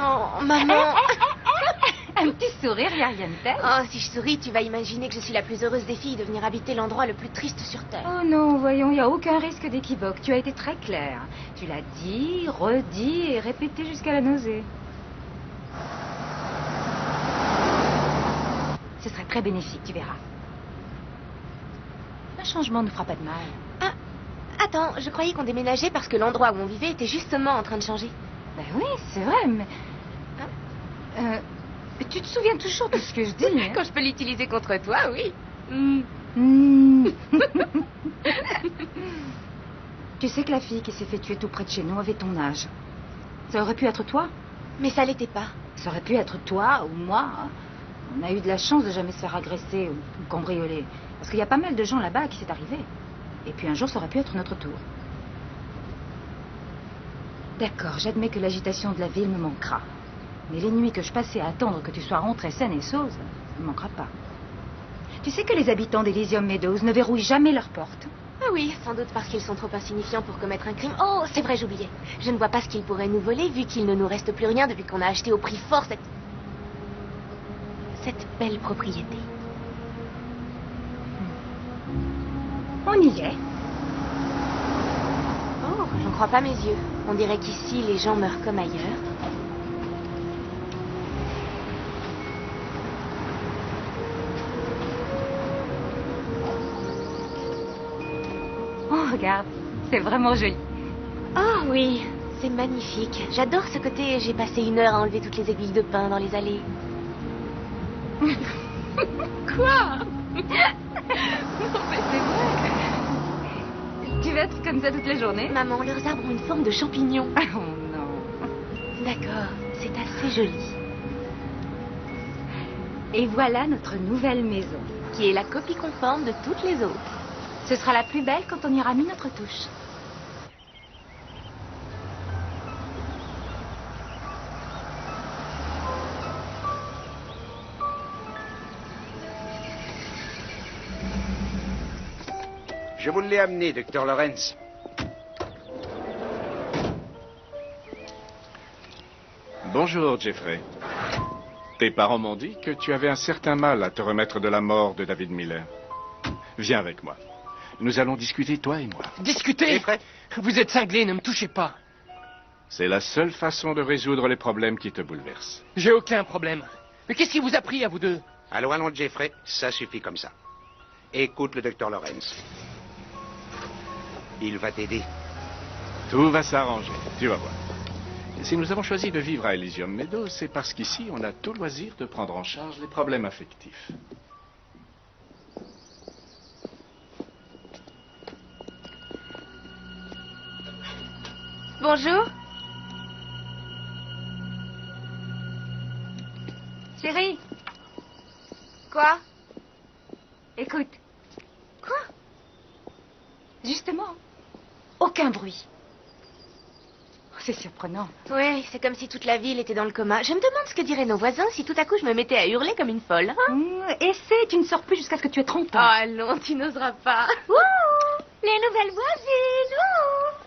Oh, maman. Un petit sourire, y a rien de tel. Oh, si je souris, tu vas imaginer que je suis la plus heureuse des filles de venir habiter l'endroit le plus triste sur Terre. Oh non, voyons, il n'y a aucun risque d'équivoque. Tu as été très claire. Tu l'as dit, redit et répété jusqu'à la nausée. Ce serait très bénéfique, tu verras. Un changement ne fera pas de mal. Ah, attends, je croyais qu'on déménageait parce que l'endroit où on vivait était justement en train de changer. Ben oui, c'est vrai, mais... tu te souviens toujours de ce que je dis, hein? Quand je peux l'utiliser contre toi, oui. Tu sais que la fille qui s'est fait tuer tout près de chez nous avait ton âge. Ça aurait pu être toi. Mais ça l'était pas. Ça aurait pu être toi ou moi. On a eu de la chance de jamais se faire agresser ou cambrioler. Parce qu'il y a pas mal de gens là-bas à qui c'est arrivé. Et puis un jour, ça aurait pu être notre tour. D'accord, j'admets que l'agitation de la ville me manquera. Mais les nuits que je passais à attendre que tu sois rentrée saine et sauve, ça ne manquera pas. Tu sais que les habitants d'Elysium Meadows ne verrouillent jamais leurs portes. Ah oui, sans doute parce qu'ils sont trop insignifiants pour commettre un crime. Oh, c'est vrai, j'oubliais. Je ne vois pas ce qu'ils pourraient nous voler vu qu'il ne nous reste plus rien depuis qu'on a acheté au prix fort cette belle propriété. On y est. Oh, j'en crois pas mes yeux. On dirait qu'ici, les gens meurent comme ailleurs. Oh, regarde, c'est vraiment joli. Oh oui, c'est magnifique. J'adore ce côté, j'ai passé 1 heure à enlever toutes les aiguilles de pin dans les allées. Quoi? Non, mais c'est vrai. Tu vas être comme ça toute la journée? Maman, leurs arbres ont une forme de champignon. Oh non. D'accord, c'est assez joli. Et voilà notre nouvelle maison. Qui est la copie conforme de toutes les autres. Ce sera la plus belle quand on y aura mis notre touche. Je vous l'ai amené, Dr. Lawrence. Bonjour, Jeffrey. Tes parents m'ont dit que tu avais un certain mal à te remettre de la mort de David Miller. Viens avec moi. Nous allons discuter, toi et moi. Discuter? Jeffrey? Vous êtes cinglé, ne me touchez pas. C'est la seule façon de résoudre les problèmes qui te bouleversent. J'ai aucun problème. Mais qu'est-ce qui vous a pris à vous deux? Allons, Jeffrey, ça suffit comme ça. Écoute le Dr. Lawrence. Il va t'aider. Tout va s'arranger, tu vas voir. Si nous avons choisi de vivre à Elysium Meadows, c'est parce qu'ici, on a tout loisir de prendre en charge les problèmes affectifs. Bonjour. Chérie, Quoi? écoute. Quoi? Justement, aucun bruit. Oh, c'est surprenant. Oui, c'est comme si toute la ville était dans le coma. Je me demande ce que diraient nos voisins si tout à coup je me mettais à hurler comme une folle. Hein? Essaie, tu ne sors plus jusqu'à ce que tu aies 30 Oh, ans. allons, tu n'oseras pas. Ouh, les nouvelles voisines. Ouh.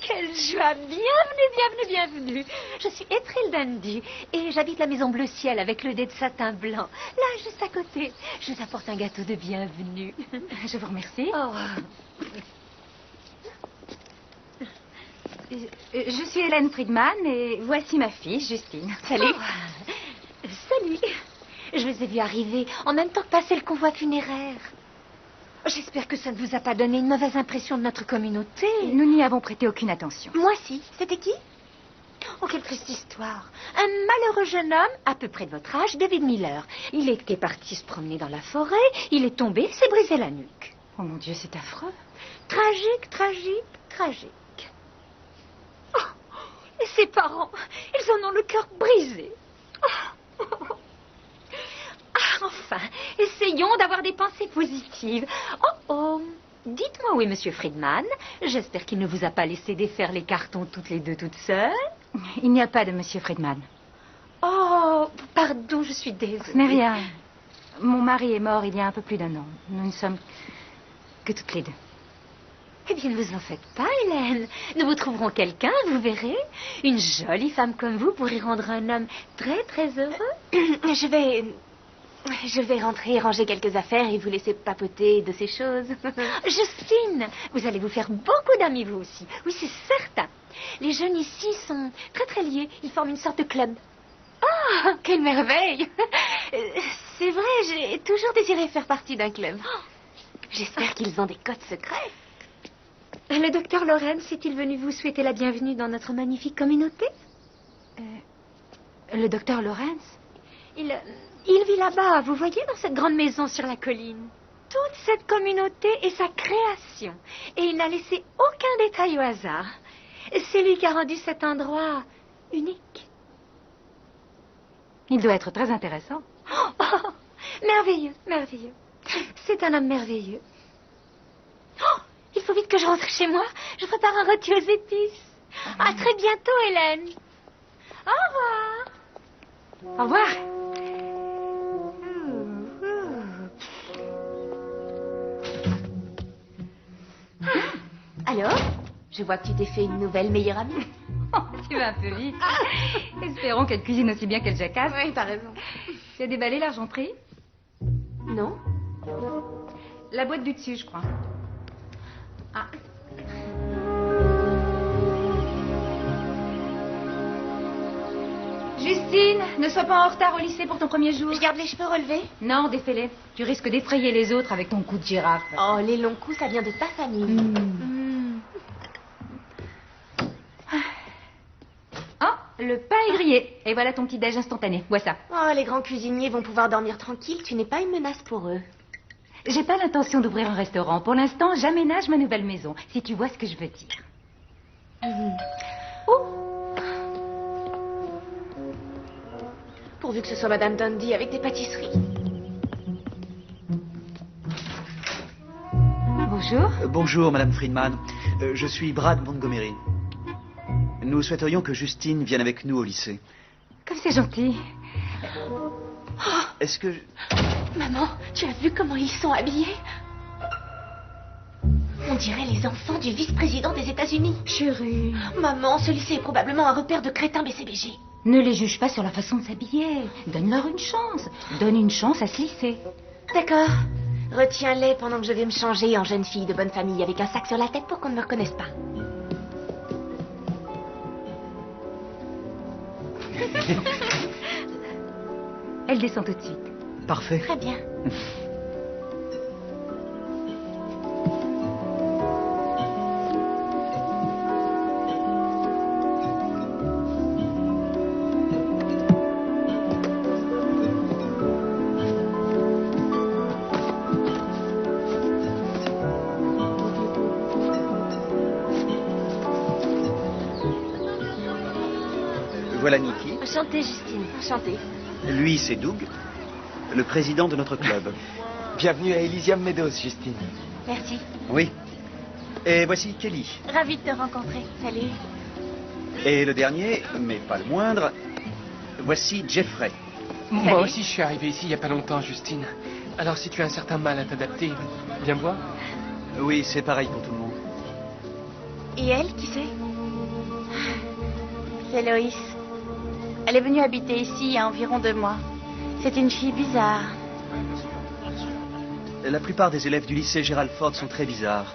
Quelle joie! Bienvenue, bienvenue, bienvenue. Je suis Ethel Dundee et j'habite la maison bleu ciel avec le dé de satin blanc. Là, juste à côté. Je vous apporte un gâteau de bienvenue. Je vous remercie. Oh. Je suis Hélène Friedman et voici ma fille, Justine. Salut. Salut. Je les ai vus arriver en même temps que passer le convoi funéraire. J'espère que ça ne vous a pas donné une mauvaise impression de notre communauté. Nous n'y avons prêté aucune attention. Moi si. C'était qui? Oh, quelle triste histoire. Un malheureux jeune homme, à peu près de votre âge, David Miller. Il était parti se promener dans la forêt, il est tombé, il s'est brisé la nuque. Oh mon Dieu, c'est affreux. Tragique, tragique, tragique. Oh, et ses parents, ils en ont le cœur brisé. Oh. Ah, enfin, essayons d'avoir des pensées positives. Oh. Dites-moi où est Monsieur Friedman. J'espère qu'il ne vous a pas laissé défaire les cartons toutes les deux toutes seules. Il n'y a pas de Monsieur Friedman. Oh, pardon, je suis désolée. Ce n'est rien. Mon mari est mort il y a un peu plus d'1 an. Nous ne sommes que toutes les deux. Eh bien, ne vous en faites pas, Hélène. Nous vous trouverons quelqu'un, vous verrez. Une jolie femme comme vous pourrait rendre un homme très, très heureux. Je vais rentrer ranger quelques affaires et vous laisser papoter de ces choses. Justine, vous allez vous faire beaucoup d'amis, vous aussi. Oui, c'est certain. Les jeunes ici sont très, très liés. Ils forment une sorte de club. Oh, quelle merveille! C'est vrai, j'ai toujours désiré faire partie d'un club. J'espère qu'ils ont des codes secrets. Le docteur Lorenz est-il venu vous souhaiter la bienvenue dans notre magnifique communauté? Le docteur Lorenz? Il vit là-bas, vous voyez, dans cette grande maison sur la colline. Toute cette communauté est sa création. Et il n'a laissé aucun détail au hasard. C'est lui qui a rendu cet endroit unique. Il doit être très intéressant. Oh, merveilleux, merveilleux. C'est un homme merveilleux. Oh, il faut vite que je rentre chez moi. Je prépare un rôti aux épices. À très bientôt, Hélène. Au revoir. Au revoir. Alors, je vois que tu t'es fait une nouvelle meilleure amie. Tu vas un peu vite. Espérons qu'elle cuisine aussi bien qu'elle jacasse. Oui, t'as raison. Tu as déballé l'argenterie? Non? La boîte du dessus, je crois. Ah. Justine, ne sois pas en retard au lycée pour ton premier jour. Je garde les cheveux relevés? Non, défais-les. Tu risques d'effrayer les autres avec ton cou de girafe. Oh, les longs coups, ça vient de ta famille. Oh, le pain est grillé. Et voilà ton petit déj instantané. Vois ça. Oh, les grands cuisiniers vont pouvoir dormir tranquilles. Tu n'es pas une menace pour eux. J'ai pas l'intention d'ouvrir un restaurant. Pour l'instant, j'aménage ma nouvelle maison, si tu vois ce que je veux dire. Pourvu que ce soit Madame Dundee avec des pâtisseries. Bonjour. Bonjour, Madame Friedman. Je suis Brad Montgomery. Nous souhaiterions que Justine vienne avec nous au lycée. Comme c'est gentil. Est-ce que... Maman, tu as vu comment ils sont habillés? On dirait les enfants du vice-président des États-Unis. Chérie. Maman, ce lycée est probablement un repère de crétins BCBG. Ne les juge pas sur la façon de s'habiller. Donne-leur une chance. Donne une chance à ce lycée. D'accord. Retiens-les pendant que je vais me changer en jeune fille de bonne famille avec un sac sur la tête pour qu'on ne me reconnaisse pas. Elle descend tout de suite. Parfait. Très bien. Voilà Nikki. Enchantée, Justine. Enchantée. Lui, c'est Doug, le président de notre club. Bienvenue à Elysium Meadows, Justine. Merci. Oui. Et voici Kelly. Ravie de te rencontrer. Salut. Et le dernier, mais pas le moindre, voici Jeffrey. Moi aussi, je suis arrivé ici il n'y a pas longtemps, Justine. Alors, si tu as un certain mal à t'adapter, viens me voir. Oui, c'est pareil pour tout le monde. Et elle, qui c'est? C'est Loïs. Elle est venue habiter ici il y a environ 2 mois. C'est une fille bizarre. La plupart des élèves du lycée Gerald Ford sont très bizarres.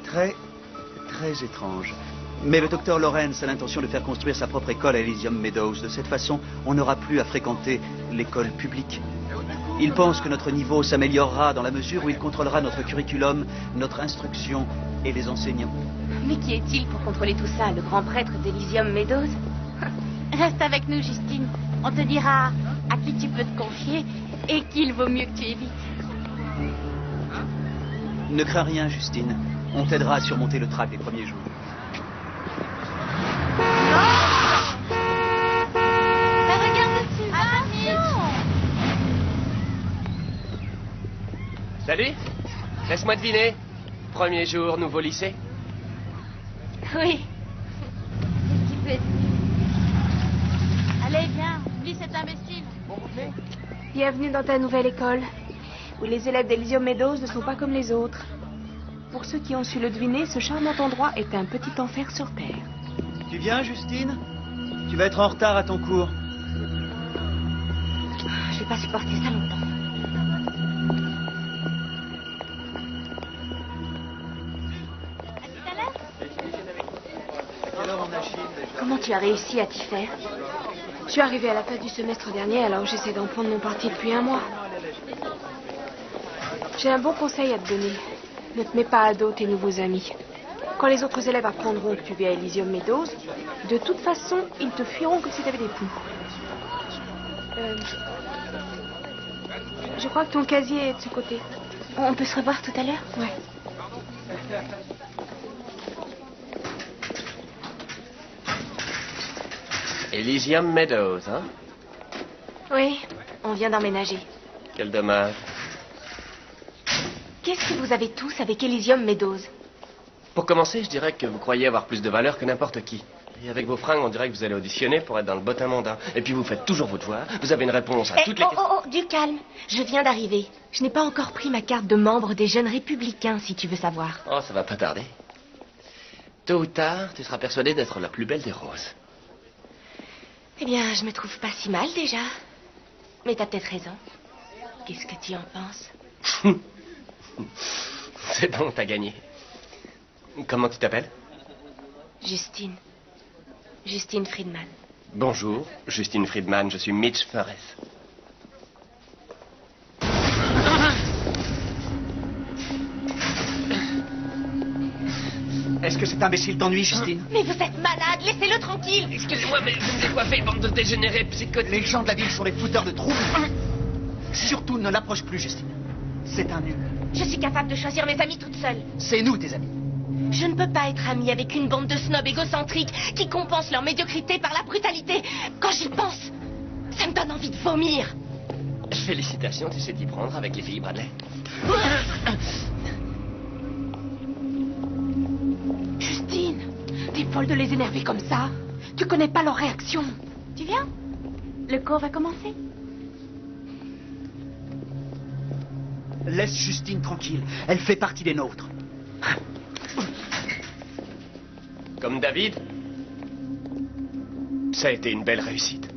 Très étranges. Mais le docteur Lorenz a l'intention de faire construire sa propre école à Elysium Meadows. De cette façon, on n'aura plus à fréquenter l'école publique. Il pense que notre niveau s'améliorera dans la mesure où il contrôlera notre curriculum, notre instruction et les enseignants. Mais qui est-il pour contrôler tout ça? Le grand prêtre d'Elysium Meadows? Reste avec nous, Justine. On te dira à qui tu peux te confier et qu'il vaut mieux que tu évites. Ne crains rien, Justine. On t'aidera à surmonter le trac des premiers jours. Regarde dessus. Salut. Laisse-moi deviner. Premier jour, nouveau lycée. Oui. Qu'est-ce qu'il fait? Allez, viens. Oublie cet imbécile. Bienvenue dans ta nouvelle école, où les élèves d'Elysium Meadows ne sont pas comme les autres. pour ceux qui ont su le deviner, ce charmant endroit est un petit enfer sur Terre. Tu viens, Justine? Tu vas être en retard à ton cours. Je vais pas supporter ça longtemps. Comment tu as réussi à t'y faire? Je suis arrivée à la fin du semestre dernier, alors j'essaie d'en prendre mon parti depuis un mois. J'ai un bon conseil à te donner. Ne te mets pas à dos tes nouveaux amis. Quand les autres élèves apprendront que tu vis à Elysium Meadows, de toute façon, ils te fuiront comme si tu avais des poux. Je crois que ton casier est de ce côté. On peut se revoir tout à l'heure? Ouais. Elysium Meadows, hein? Oui, on vient d'emménager. Quel dommage. Qu'est-ce que vous avez tous avec Elysium Meadows? Pour commencer, je dirais que vous croyez avoir plus de valeur que n'importe qui. Et avec vos fringues, on dirait que vous allez auditionner pour être dans le bottin mondain. Et puis vous faites toujours vos devoirs, vous avez une réponse à toutes les questions. Oh, du calme. Je viens d'arriver. Je n'ai pas encore pris ma carte de membre des Jeunes Républicains, si tu veux savoir. Oh, ça va pas tarder. Tôt ou tard, tu seras persuadée d'être la plus belle des roses. Eh bien, je me trouve pas si mal déjà. Mais t'as peut-être raison. Qu'est-ce que tu en penses? C'est bon, t'as gagné. Comment tu t'appelles? Justine. Justine Friedman. Bonjour, Justine Friedman, je suis Mitch Forrest. Est-ce que cet imbécile t'ennuie, Justine? Mais vous êtes malade, laissez-le tranquille. Excusez-moi, mais vous me décoiffez, bande de dégénérés psychotiques. Les gens de la ville sont des fouteurs de troubles. Surtout, ne l'approche plus, Justine. C'est un nul. Je suis capable de choisir mes amis toute seule. C'est nous, tes amis. Je ne peux pas être amie avec une bande de snobs égocentriques qui compensent leur médiocrité par la brutalité. Quand j'y pense, ça me donne envie de vomir. Félicitations, tu sais t'y prendre avec les filles Bradley. Justine, t'es folle de les énerver comme ça. Tu connais pas leur réaction. Tu viens? Le cours va commencer. Laisse Justine tranquille. Elle fait partie des nôtres. Comme David, ça a été une belle réussite.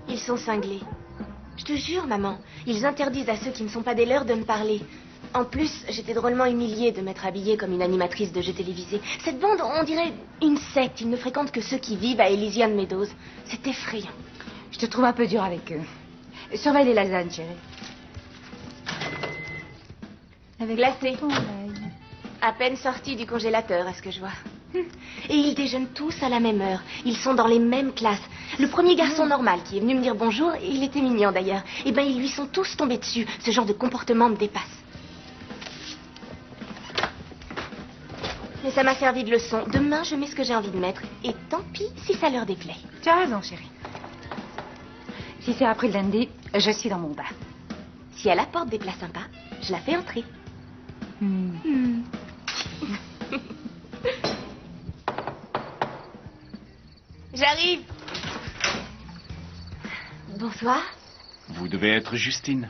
Ils sont cinglés. Je te jure, maman, ils interdisent à ceux qui ne sont pas des leurs de me parler. En plus, j'étais drôlement humiliée de m'être habillée comme une animatrice de jeux télévisés. Cette bande, on dirait une secte. Ils ne fréquentent que ceux qui vivent à Elysium Meadows. C'est effrayant. Je te trouve un peu dur avec eux. Surveille les lasagnes, chérie. Avec Glacé. ton œil. À peine sortis du congélateur, à ce que je vois. Et ils déjeunent tous à la même heure. Ils sont dans les mêmes classes. Le premier garçon normal qui est venu me dire bonjour, il était mignon d'ailleurs. Eh ben, ils lui sont tous tombés dessus. Ce genre de comportement me dépasse. Mais ça m'a servi de leçon. Demain, je mets ce que j'ai envie de mettre. Et tant pis si ça leur déplaît. Tu as raison, chérie. Si c'est après le lundi, je suis dans mon bain. Si elle apporte des plats sympas, je la fais entrer. J'arrive. Bonsoir. Vous devez être Justine.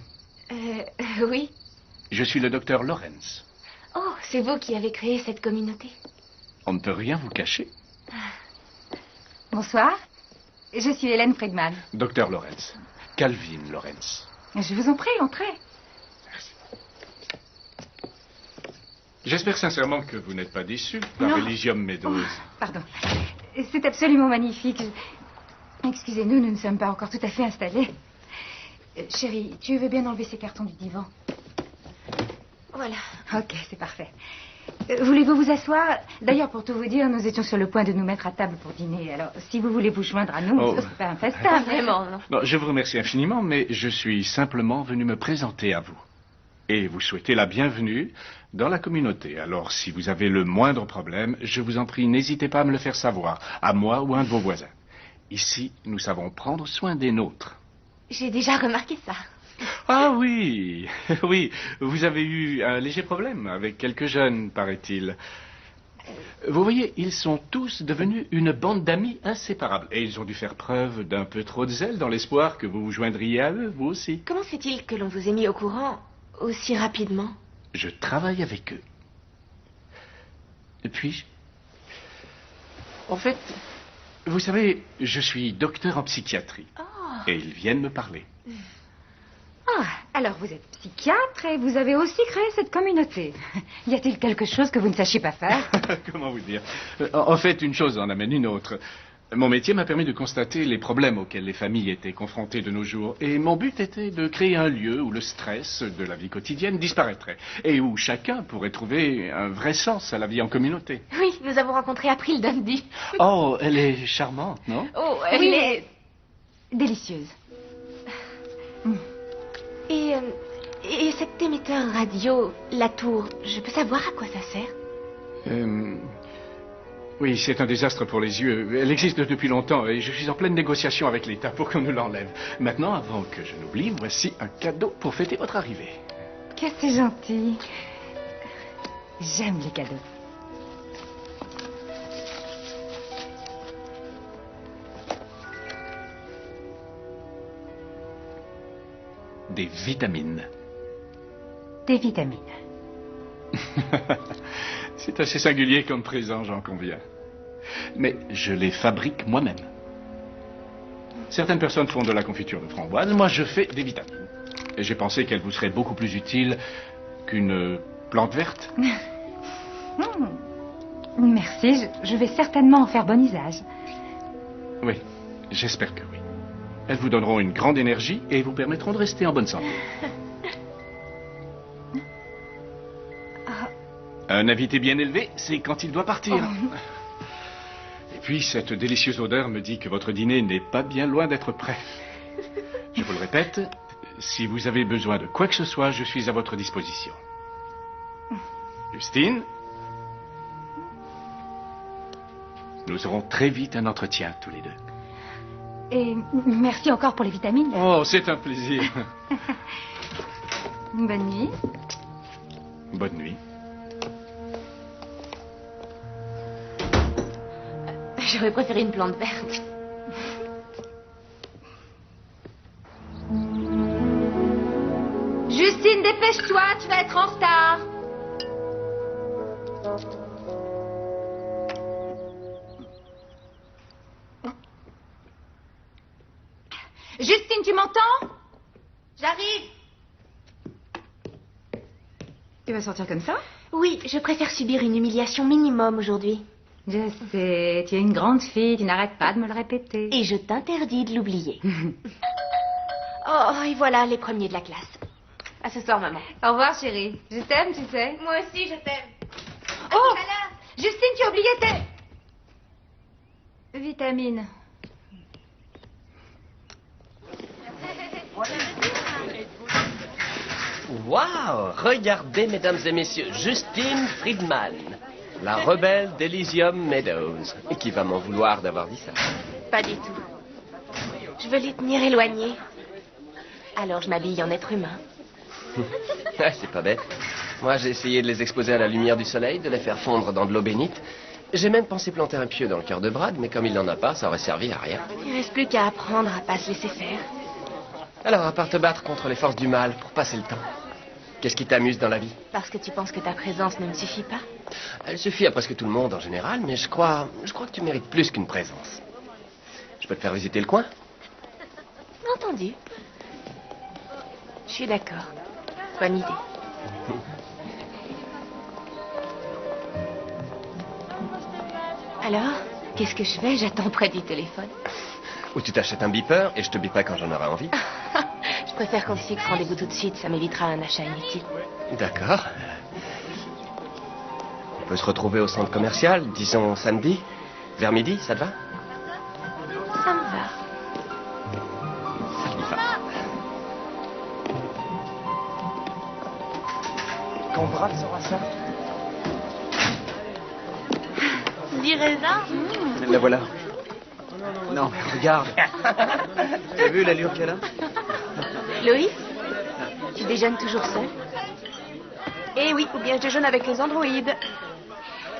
Oui. Je suis le docteur Lawrence. Oh, c'est vous qui avez créé cette communauté. On ne peut rien vous cacher. Bonsoir. Je suis Hélène Friedman. Docteur Lawrence. Calvin Lawrence. Je vous en prie, entrez. J'espère sincèrement que vous n'êtes pas déçu par Non. Elysium Meadows. Pardon. C'est absolument magnifique. Excusez-nous, nous ne sommes pas encore tout à fait installés. Chérie, tu veux bien enlever ces cartons du divan? Voilà. Ok, c'est parfait. Voulez-vous vous asseoir? D'ailleurs, pour tout vous dire, nous étions sur le point de nous mettre à table pour dîner. Alors, si vous voulez vous joindre à nous, Oh. ce serait un festin. Pas vraiment, non. Non, je vous remercie infiniment, mais je suis simplement venu me présenter à vous. Et vous souhaitez la bienvenue dans la communauté. Alors, si vous avez le moindre problème, je vous en prie, n'hésitez pas à me le faire savoir, à moi ou à un de vos voisins. Ici, nous savons prendre soin des nôtres. J'ai déjà remarqué ça. Ah oui, oui, vous avez eu un léger problème avec quelques jeunes, paraît-il. Vous voyez, ils sont tous devenus une bande d'amis inséparables. Et ils ont dû faire preuve d'un peu trop de zèle dans l'espoir que vous vous joindriez à eux, vous aussi. Comment se fait-il que l'on vous ait mis au courant aussi rapidement? Je travaille avec eux. Et puis, en fait, vous savez, je suis docteur en psychiatrie. Et ils viennent me parler. Ah, alors vous êtes psychiatre et vous avez aussi créé cette communauté. Y a-t-il quelque chose que vous ne sachiez pas faire? Comment vous dire? En fait, une chose en amène une autre. Mon métier m'a permis de constater les problèmes auxquels les familles étaient confrontées de nos jours. Et mon but était de créer un lieu où le stress de la vie quotidienne disparaîtrait. Et où chacun pourrait trouver un vrai sens à la vie en communauté. Oui, nous avons rencontré April Dundee. Oh, elle est charmante, non? Oh, elle Oui, est... délicieuse. Et cet émetteur radio, la tour, je peux savoir à quoi ça sert? Oui, c'est un désastre pour les yeux. Elle existe depuis longtemps et je suis en pleine négociation avec l'État pour qu'on nous l'enlève. Maintenant, avant que je n'oublie, voici un cadeau pour fêter votre arrivée. Que c'est gentil. J'aime les cadeaux. Des vitamines. Des vitamines. C'est assez singulier comme présent, j'en conviens. Mais je les fabrique moi-même. Certaines personnes font de la confiture de framboise, moi je fais des vitamines. Et j'ai pensé qu'elles vous seraient beaucoup plus utiles qu'une plante verte. Merci, je vais certainement en faire bon usage. Oui, j'espère que oui. Elles vous donneront une grande énergie et vous permettront de rester en bonne santé. Un invité bien élevé, c'est quand il doit partir. Et puis, cette délicieuse odeur me dit que votre dîner n'est pas bien loin d'être prêt. Je vous le répète, si vous avez besoin de quoi que ce soit, je suis à votre disposition. Justine, nous aurons très vite un entretien, tous les deux. Et merci encore pour les vitamines. Oh, c'est un plaisir. Bonne nuit. Bonne nuit. J'aurais préféré une plante verte. Justine, dépêche-toi, tu vas être en retard. Justine, tu m'entends? J'arrive. Tu vas sortir comme ça? Oui, je préfère subir une humiliation minimum aujourd'hui. Je sais, tu es une grande fille, tu n'arrêtes pas de me le répéter. Et je t'interdis de l'oublier. Oh, et voilà les premiers de la classe. À ce soir, maman. Au revoir, chérie. Je t'aime, tu sais. Moi aussi, je t'aime. Oh, Justine, tu as oublié tes... vitamines. Waouh! Regardez, mesdames et messieurs, Justine Friedman, la rebelle d'Elysium Meadows. Et qui va m'en vouloir d'avoir dit ça? Pas du tout. Je veux les tenir éloignés. Alors je m'habille en être humain. Ah, c'est pas bête. Moi, j'ai essayé de les exposer à la lumière du soleil, de les faire fondre dans de l'eau bénite. J'ai même pensé planter un pieu dans le cœur de Brad, mais comme il n'en a pas, ça aurait servi à rien. Il ne reste plus qu'à apprendre à pas se laisser faire. Alors, à part te battre contre les forces du mal pour passer le temps, qu'est-ce qui t'amuse dans la vie? Parce que tu penses que ta présence ne me suffit pas? Elle suffit à presque tout le monde en général, mais je crois que tu mérites plus qu'une présence. Je peux te faire visiter le coin? Entendu. Je suis d'accord. Bonne idée. Alors, qu'est-ce que je fais? J'attends près du téléphone. Ou tu t'achètes un beeper et je te biperai quand j'en aurai envie. Je préfère qu'on se fixe rendez-vous tout de suite, ça m'évitera un achat inutile. D'accord. On peut se retrouver au centre commercial, disons samedi, vers midi, ça te va? Ça me va. Ça me va. Quand Brad sera ça? Du raisin? La voilà. Non, mais regarde. T'as vu l'allure qu'elle a? Loïs? Tu déjeunes toujours seul? Eh oui, ou bien je déjeune avec les androïdes.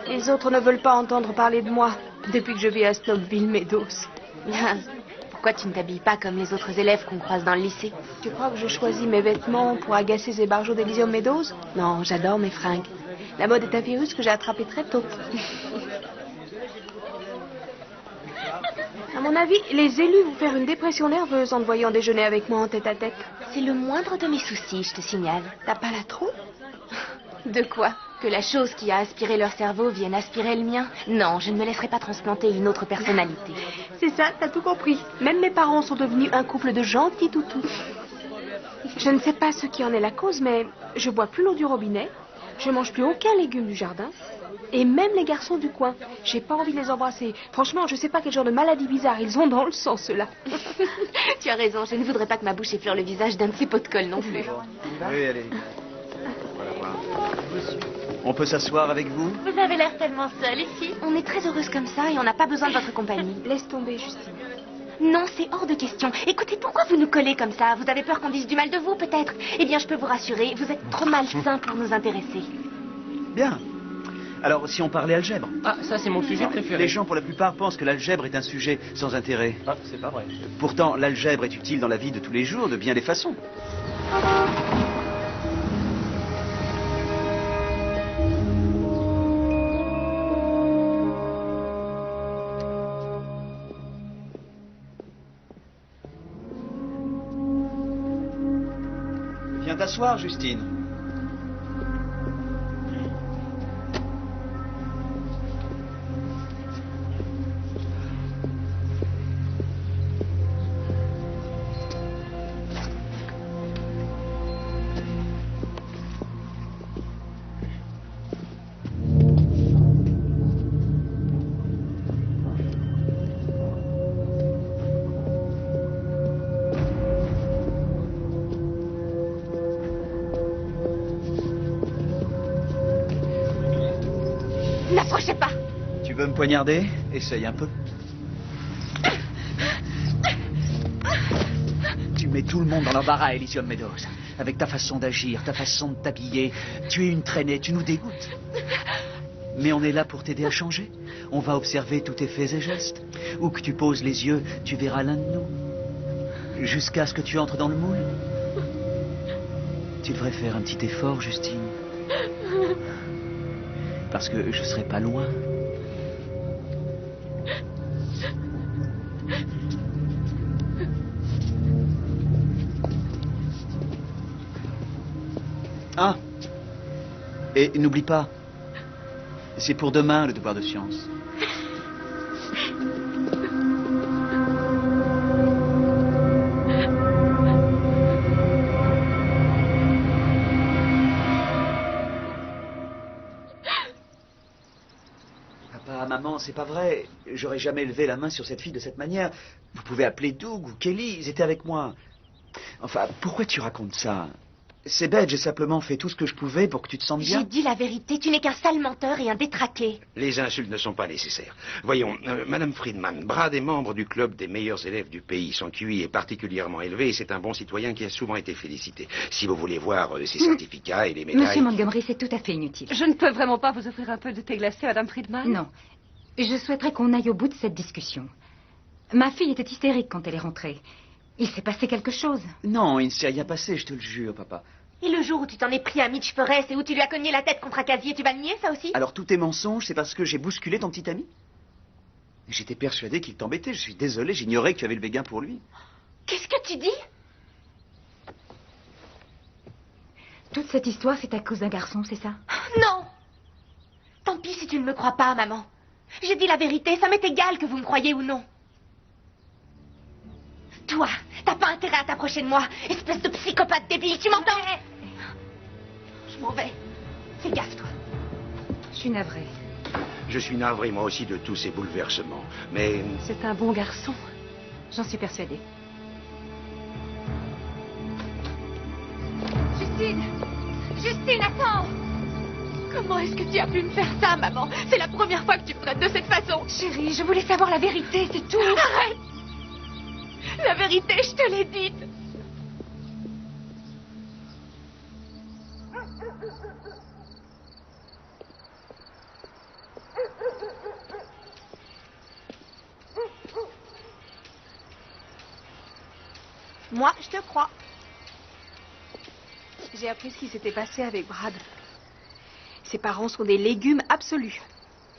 Les autres ne veulent pas entendre parler de moi depuis que je vis à Snobville Meadows. Pourquoi tu ne t'habilles pas comme les autres élèves qu'on croise dans le lycée? Tu crois que je choisis mes vêtements pour agacer ces barjots d'Elysium Meadows? Non, j'adore mes fringues. La mode est un virus que j'ai attrapé très tôt. À mon avis, les élus vont faire une dépression nerveuse en te voyant déjeuner avec moi en tête-à-tête. C'est le moindre de mes soucis, je te signale. T'as pas la trouille? De quoi? Que la chose qui a aspiré leur cerveau vienne aspirer le mien? Non, je ne me laisserai pas transplanter une autre personnalité. C'est ça, t'as tout compris. Même mes parents sont devenus un couple de gentils toutous. Je ne sais pas ce qui en est la cause, mais je bois plus l'eau du robinet, je mange plus aucun légume du jardin, et même les garçons du coin. J'ai pas envie de les embrasser. Franchement, je sais pas quel genre de maladie bizarre ils ont dans le sang, ceux-là. Tu as raison, je ne voudrais pas que ma bouche effleure le visage d'un de ces pots de colle non plus. Oui, allez. On peut s'asseoir avec vous? Vous avez l'air tellement seule ici. On est très heureuse comme ça et on n'a pas besoin de votre compagnie. Laisse tomber, Justine. Non, c'est hors de question. Écoutez, pourquoi vous nous collez comme ça? Vous avez peur qu'on dise du mal de vous, peut-être? Eh bien, je peux vous rassurer, vous êtes trop malsain pour nous intéresser. Bien. Alors, si on parlait algèbre? Ah, ça c'est mon sujet préféré. Les gens, pour la plupart, pensent que l'algèbre est un sujet sans intérêt. Ah, c'est pas vrai. Pourtant, l'algèbre est utile dans la vie de tous les jours, de bien des façons. Viens t'asseoir, Justine. N'approchez pas! Tu veux me poignarder? Essaye un peu. Tu mets tout le monde dans l'embarras, Elysium Meadows. Avec ta façon d'agir, ta façon de t'habiller. Tu es une traînée, tu nous dégoûtes. Mais on est là pour t'aider à changer. On va observer tous tes faits et gestes. Où que tu poses les yeux, tu verras l'un de nous. Jusqu'à ce que tu entres dans le moule. Tu devrais faire un petit effort, Justine. Parce que je serai pas loin. Ah! Et n'oublie pas, c'est pour demain le devoir de science. Papa, maman, c'est pas vrai. J'aurais jamais levé la main sur cette fille de cette manière. Vous pouvez appeler Doug ou Kelly, ils étaient avec moi. Enfin, pourquoi tu racontes ça? C'est bête, j'ai simplement fait tout ce que je pouvais pour que tu te sentes bien. J'ai dit la vérité, tu n'es qu'un sale menteur et un détraqué. Les insultes ne sont pas nécessaires. Voyons, Madame Friedman, Brad est membre du club des meilleurs élèves du pays. Son QI est particulièrement élevé et c'est un bon citoyen qui a souvent été félicité. Si vous voulez voir ses certificats et les médailles... Monsieur Montgomery, c'est tout à fait inutile. Je ne peux vraiment pas vous offrir un peu de thé glacé, Madame Friedman? Non. Je souhaiterais qu'on aille au bout de cette discussion. Ma fille était hystérique quand elle est rentrée. Il s'est passé quelque chose. Non, il ne s'est rien passé, je te le jure, papa. Et le jour où tu t'en es pris à Mitch Forrest et où tu lui as cogné la tête contre un casier, tu vas le nier, ça aussi? Alors tous tes mensonges, c'est parce que j'ai bousculé ton petit ami? J'étais persuadé qu'il t'embêtait. Je suis désolé, j'ignorais que tu avais levé gain pour lui. Qu'est-ce que tu dis? Toute cette histoire, c'est à cause d'un garçon, c'est ça? Non! Tant pis si tu ne me crois pas, maman. J'ai dit la vérité, ça m'est égal que vous me croyez ou non. Toi, t'as pas intérêt à t'approcher de moi, espèce de psychopathe débile, tu m'entends? Je m'en vais. Fais gaffe, toi. Je suis navrée. Je suis navré, moi aussi, de tous ces bouleversements. Mais... C'est un bon garçon. J'en suis persuadée. Justine! Justine, attends! Comment est-ce que tu as pu me faire ça, maman? C'est la première fois que tu me traites de cette façon. Chérie, je voulais savoir la vérité, c'est tout. Arrête! La vérité, je te l'ai dite. Moi, je te crois. J'ai appris ce qui s'était passé avec Brad. Ses parents sont des légumes absolus.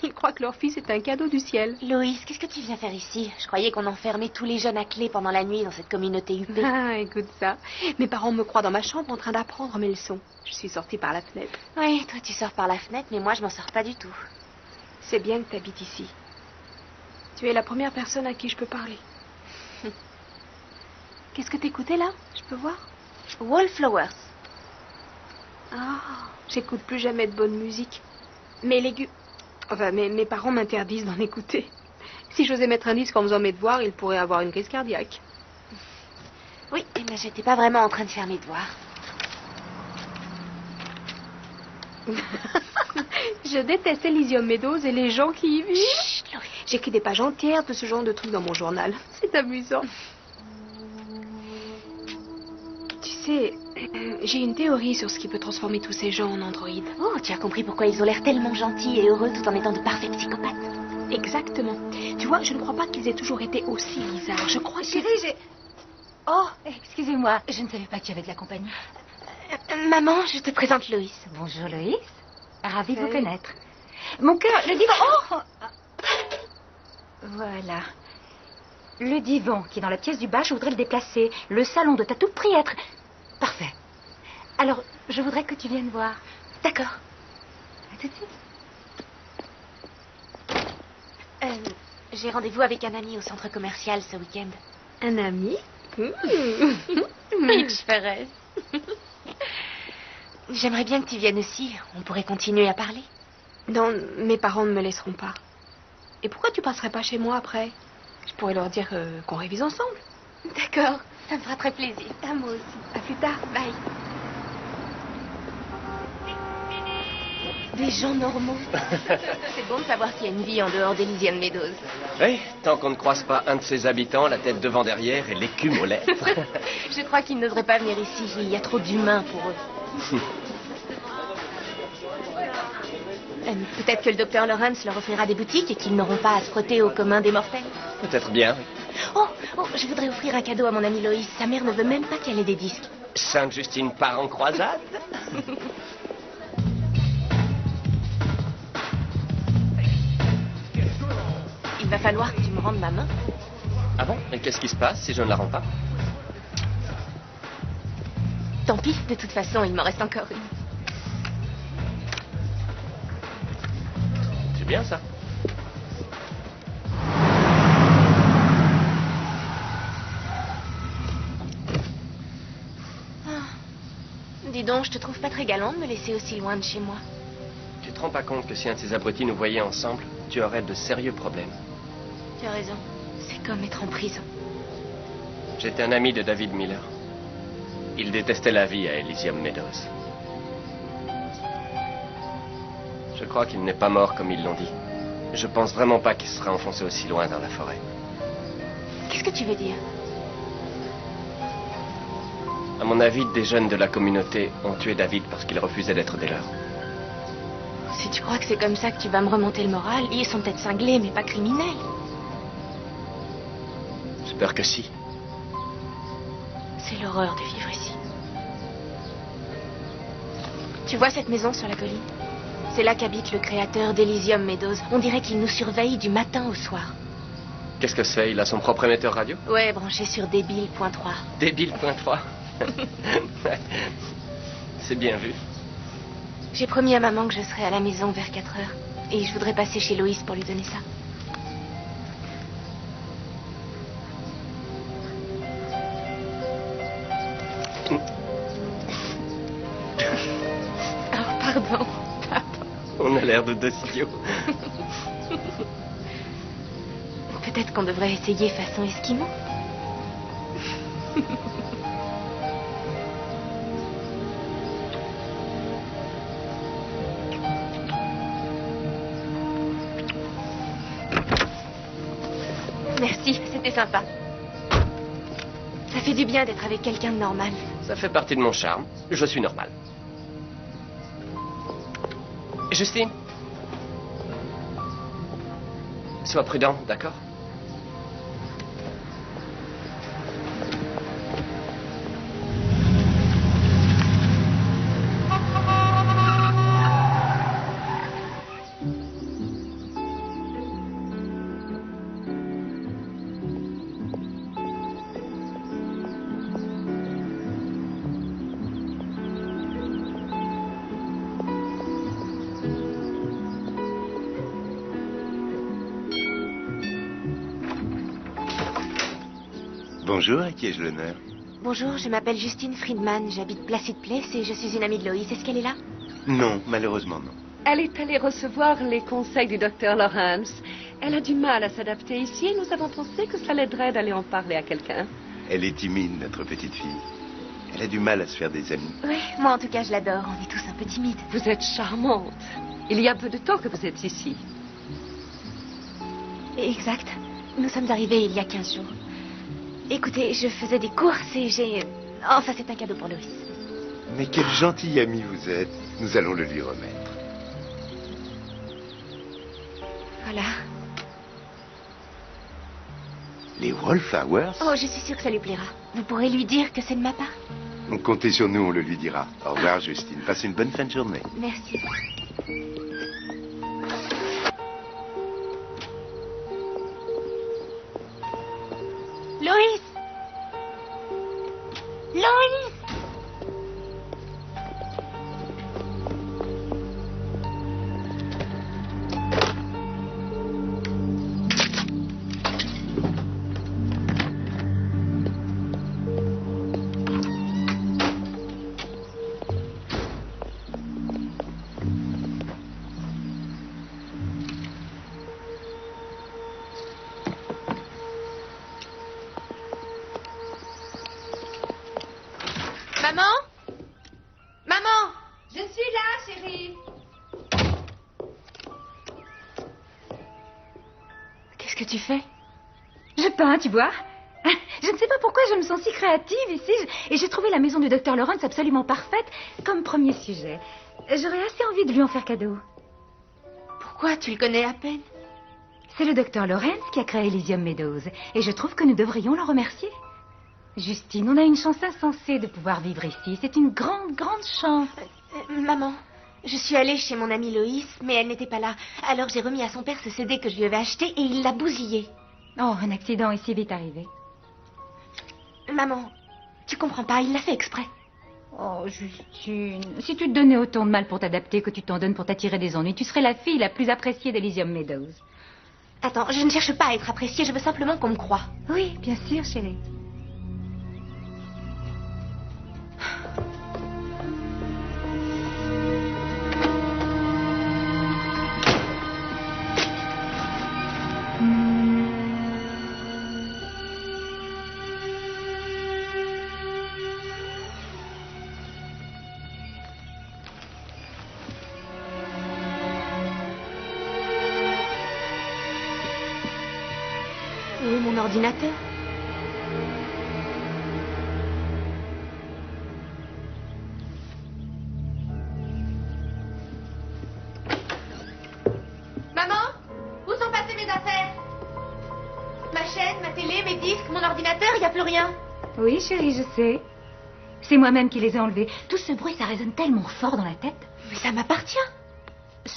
Ils croient que leur fils est un cadeau du ciel. Loïs, qu'est-ce que tu viens faire ici? Je croyais qu'on enfermait tous les jeunes à clé pendant la nuit dans cette communauté huppée. Ah, écoute ça. Mes parents me croient dans ma chambre en train d'apprendre mes leçons. Je suis sortie par la fenêtre. Oui, toi tu sors par la fenêtre, mais moi je m'en sors pas du tout. C'est bien que tu habites ici. Tu es la première personne à qui je peux parler. Qu'est-ce que t'écoutais là? Je peux voir? Wallflowers. Ah, j'écoute plus jamais de bonne musique. Mes légumes... Enfin, mes parents m'interdisent d'en écouter. Si j'osais mettre un disque en faisant mes devoirs, ils pourraient avoir une crise cardiaque. Oui, mais j'étais pas vraiment en train de faire mes devoirs. Je déteste Elysium Meadows et les gens qui y vivent. J'écris des pages entières de ce genre de trucs dans mon journal. C'est amusant. Tu sais, j'ai une théorie sur ce qui peut transformer tous ces gens en androïdes. Oh, tu as compris pourquoi ils ont l'air tellement gentils et heureux tout en étant de parfaits psychopathes. Exactement. Tu vois, je ne crois pas qu'ils aient toujours été aussi bizarres. Je crois que... Chérie, j'ai... Oh, excusez-moi, je ne savais pas que tu avais de la compagnie. Maman, je te présente Loïs. Bonjour Loïs, ravie de vous connaître. Mon cœur, le divan... Oh, voilà. Le divan qui est dans la pièce du bas, je voudrais le déplacer. Le salon doit à tout prix être... Parfait. Alors, je voudrais que tu viennes voir. D'accord. À tout de suite. J'ai rendez-vous avec un ami au centre commercial ce week-end. Un ami? Mitch Ferrez. J'aimerais bien que tu viennes aussi. On pourrait continuer à parler. Non, mes parents ne me laisseront pas. Et pourquoi tu passerais pas chez moi après? Je pourrais leur dire qu'on révise ensemble. D'accord, ça me fera très plaisir. À moi aussi. À plus tard. Bye. Des gens normaux. C'est bon de savoir qu'il y a une vie en dehors d'Elysium Meadows. Oui, tant qu'on ne croise pas un de ses habitants, la tête devant derrière et l'écume aux lèvres. Je crois qu'ils n'oseraient pas venir ici. Il y a trop d'humains pour eux. Peut-être que le docteur Lawrence leur offrira des boutiques et qu'ils n'auront pas à se frotter au commun des mortels. Peut-être bien, oui. Oh, je voudrais offrir un cadeau à mon amie Loïs. Sa mère ne veut même pas qu'elle ait des disques. Sainte-Justine part en croisade. Il va falloir que tu me rendes ma main. Ah bon? Et qu'est-ce qui se passe si je ne la rends pas? Tant pis, de toute façon, il m'en reste encore une. C'est bien ça. Dis donc, je te trouve pas très galant de me laisser aussi loin de chez moi. Tu te rends pas compte que si un de ces abrutis nous voyait ensemble, tu aurais de sérieux problèmes. Tu as raison. C'est comme être en prison. J'étais un ami de David Miller. Il détestait la vie à Elysium Meadows. Je crois qu'il n'est pas mort comme ils l'ont dit. Je pense vraiment pas qu'il sera enfoncé aussi loin dans la forêt. Qu'est-ce que tu veux dire? À mon avis, des jeunes de la communauté ont tué David parce qu'il refusait d'être des leurs. Si tu crois que c'est comme ça que tu vas me remonter le moral, ils sont peut-être cinglés, mais pas criminels. J'espère que si. C'est l'horreur de vivre ici. Tu vois cette maison sur la colline? C'est là qu'habite le créateur d'Elysium Meadows. On dirait qu'il nous surveille du matin au soir. Qu'est-ce que c'est? Il a son propre émetteur radio? Ouais, branché sur débile.3. Débile.3. C'est bien vu. J'ai promis à maman que je serais à la maison vers 4 heures. Et je voudrais passer chez Loïs pour lui donner ça. Oh, pardon. On a l'air de deux idiots. Peut-être qu'on devrait essayer façon esquimau. Merci, c'était sympa. Ça fait du bien d'être avec quelqu'un de normal. Ça fait partie de mon charme. Je suis normal. Justine. Sois prudent, d'accord? Bonjour, à qui ai-je l'honneur? Bonjour, je m'appelle Justine Friedman. J'habite Placid Place et je suis une amie de Loïs. Est-ce qu'elle est là? Non, malheureusement non. Elle est allée recevoir les conseils du docteur Lawrence. Elle a du mal à s'adapter ici et nous avons pensé que ça l'aiderait d'aller en parler à quelqu'un. Elle est timide, notre petite fille. Elle a du mal à se faire des amis. Oui, moi en tout cas je l'adore. On est tous un peu timides. Vous êtes charmante. Il y a peu de temps que vous êtes ici. Exact. Nous sommes arrivés il y a 15 jours. Écoutez, je faisais des courses et j'ai... Enfin, c'est un cadeau pour Loïs. Mais quel gentil ami vous êtes. Nous allons le lui remettre. Voilà. Les Wallflowers? Oh, je suis sûre que ça lui plaira. Vous pourrez lui dire que c'est de ma part. Comptez sur nous, on le lui dira. Au revoir, Justine. Passez une bonne fin de journée. Merci. Loïs! Loïs! Maman? Maman? Je suis là, chérie. Qu'est-ce que tu fais? Je peins, tu vois. Je ne sais pas pourquoi je me sens si créative ici. Et j'ai trouvé la maison du docteur Lawrence absolument parfaite comme premier sujet. J'aurais assez envie de lui en faire cadeau. Pourquoi? Tu le connais à peine. C'est le docteur Lawrence qui a créé Elysium Meadows. Et je trouve que nous devrions l'en remercier. Justine, on a une chance insensée de pouvoir vivre ici. C'est une grande, grande chance. Maman, je suis allée chez mon amie Loïs, mais elle n'était pas là. Alors j'ai remis à son père ce CD que je lui avais acheté et il l'a bousillé. Oh, un accident est si vite arrivé. Maman, tu comprends pas, il l'a fait exprès. Oh, Justine, si tu te donnais autant de mal pour t'adapter que tu t'en donnes pour t'attirer des ennuis, tu serais la fille la plus appréciée d'Elysium Meadows. Attends, je ne cherche pas à être appréciée, je veux simplement qu'on me croie. Oui, bien sûr, chérie. Où est mon ordinateur? Maman? Où sont passées mes affaires? Ma chaîne, ma télé, mes disques, mon ordinateur, il n'y a plus rien. Oui, chérie, je sais. C'est moi-même qui les ai enlevés. Tout ce bruit, ça résonne tellement fort dans la tête. Mais ça m'appartient.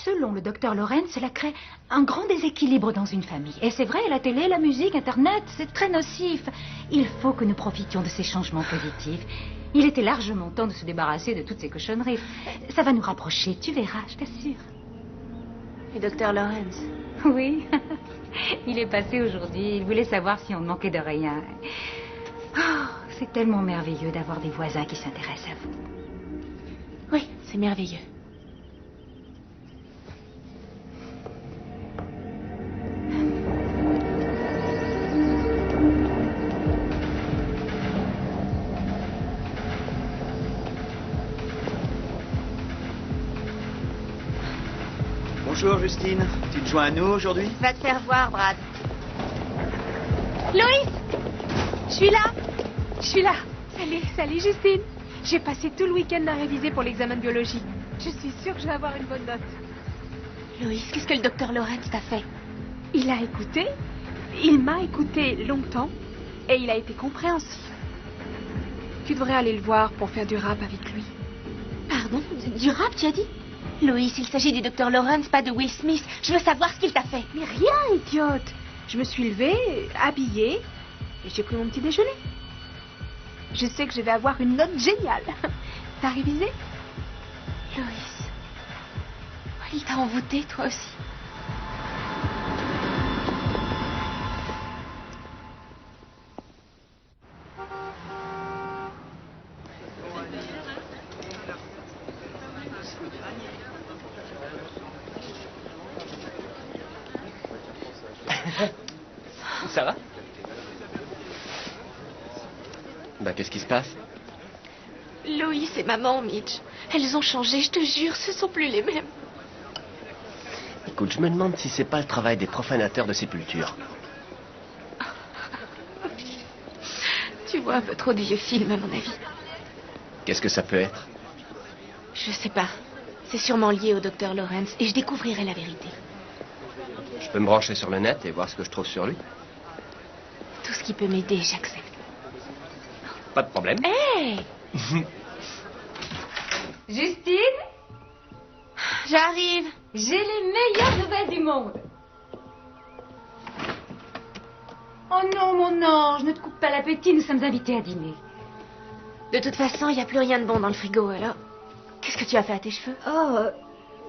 Selon le docteur Lawrence, cela crée un grand déséquilibre dans une famille. Et c'est vrai, la télé, la musique, Internet, c'est très nocif. Il faut que nous profitions de ces changements positifs. Il était largement temps de se débarrasser de toutes ces cochonneries. Ça va nous rapprocher, tu verras, je t'assure. Le docteur Lawrence. Oui, il est passé aujourd'hui. Il voulait savoir si on ne manquait de rien. Oh, c'est tellement merveilleux d'avoir des voisins qui s'intéressent à vous. Oui, c'est merveilleux. Bonjour Justine, tu te joins à nous aujourd'hui? Va te faire voir, Brad. Loïs! Je suis là! Je suis là. Salut Justine. J'ai passé tout le week-end à réviser pour l'examen de biologie. Je suis sûre que je vais avoir une bonne note. Loïs, qu'est-ce que le docteur Lawrence t'a fait? Il a écouté, il m'a écouté longtemps et il a été compréhensif. Tu devrais aller le voir pour faire du rap avec lui. Pardon? Du rap, tu as dit? Loïs, il s'agit du docteur Lawrence, pas de Will Smith. Je veux savoir ce qu'il t'a fait. Mais rien, idiote. Je me suis levée, habillée et j'ai pris mon petit déjeuner. Je sais que je vais avoir une note géniale. T'as révisé? Loïs. Il t'a envoûté, toi aussi. Ça va? Bah, qu'est-ce qui se passe? Loïs et maman, Mitch. Elles ont changé, je te jure, ce sont plus les mêmes. Écoute, je me demande si c'est pas le travail des profanateurs de sépulture. Tu vois un peu trop de vieux films, à mon avis. Qu'est-ce que ça peut être? Je sais pas. C'est sûrement lié au docteur Lawrence et je découvrirai la vérité. Je peux me brancher sur le net et voir ce que je trouve sur lui? Tout ce qui peut m'aider, j'accepte. Pas de problème. Hé! Justine, J'arrive. j'ai les meilleures nouvelles du monde. Oh non, mon ange, ne te coupe pas l'appétit, nous sommes invités à dîner. De toute façon, il n'y a plus rien de bon dans le frigo, alors... Qu'est-ce que tu as fait à tes cheveux? Oh,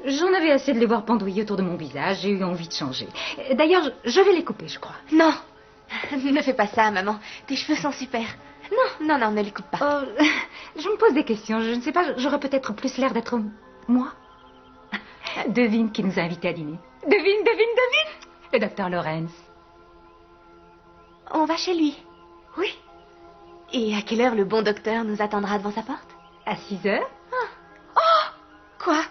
j'en avais assez de les voir pendouiller autour de mon visage, j'ai eu envie de changer. D'ailleurs, je vais les couper, je crois. Non. Ne fais pas ça, maman. Tes cheveux sont super. Non, ne les coupe pas. Oh, je me pose des questions, je ne sais pas, j'aurais peut-être plus l'air d'être moi. Devine qui nous a invités à dîner. Devine. Le docteur Lawrence. On va chez lui. Oui. Et à quelle heure le bon docteur nous attendra devant sa porte? À 6 heures. Quoi?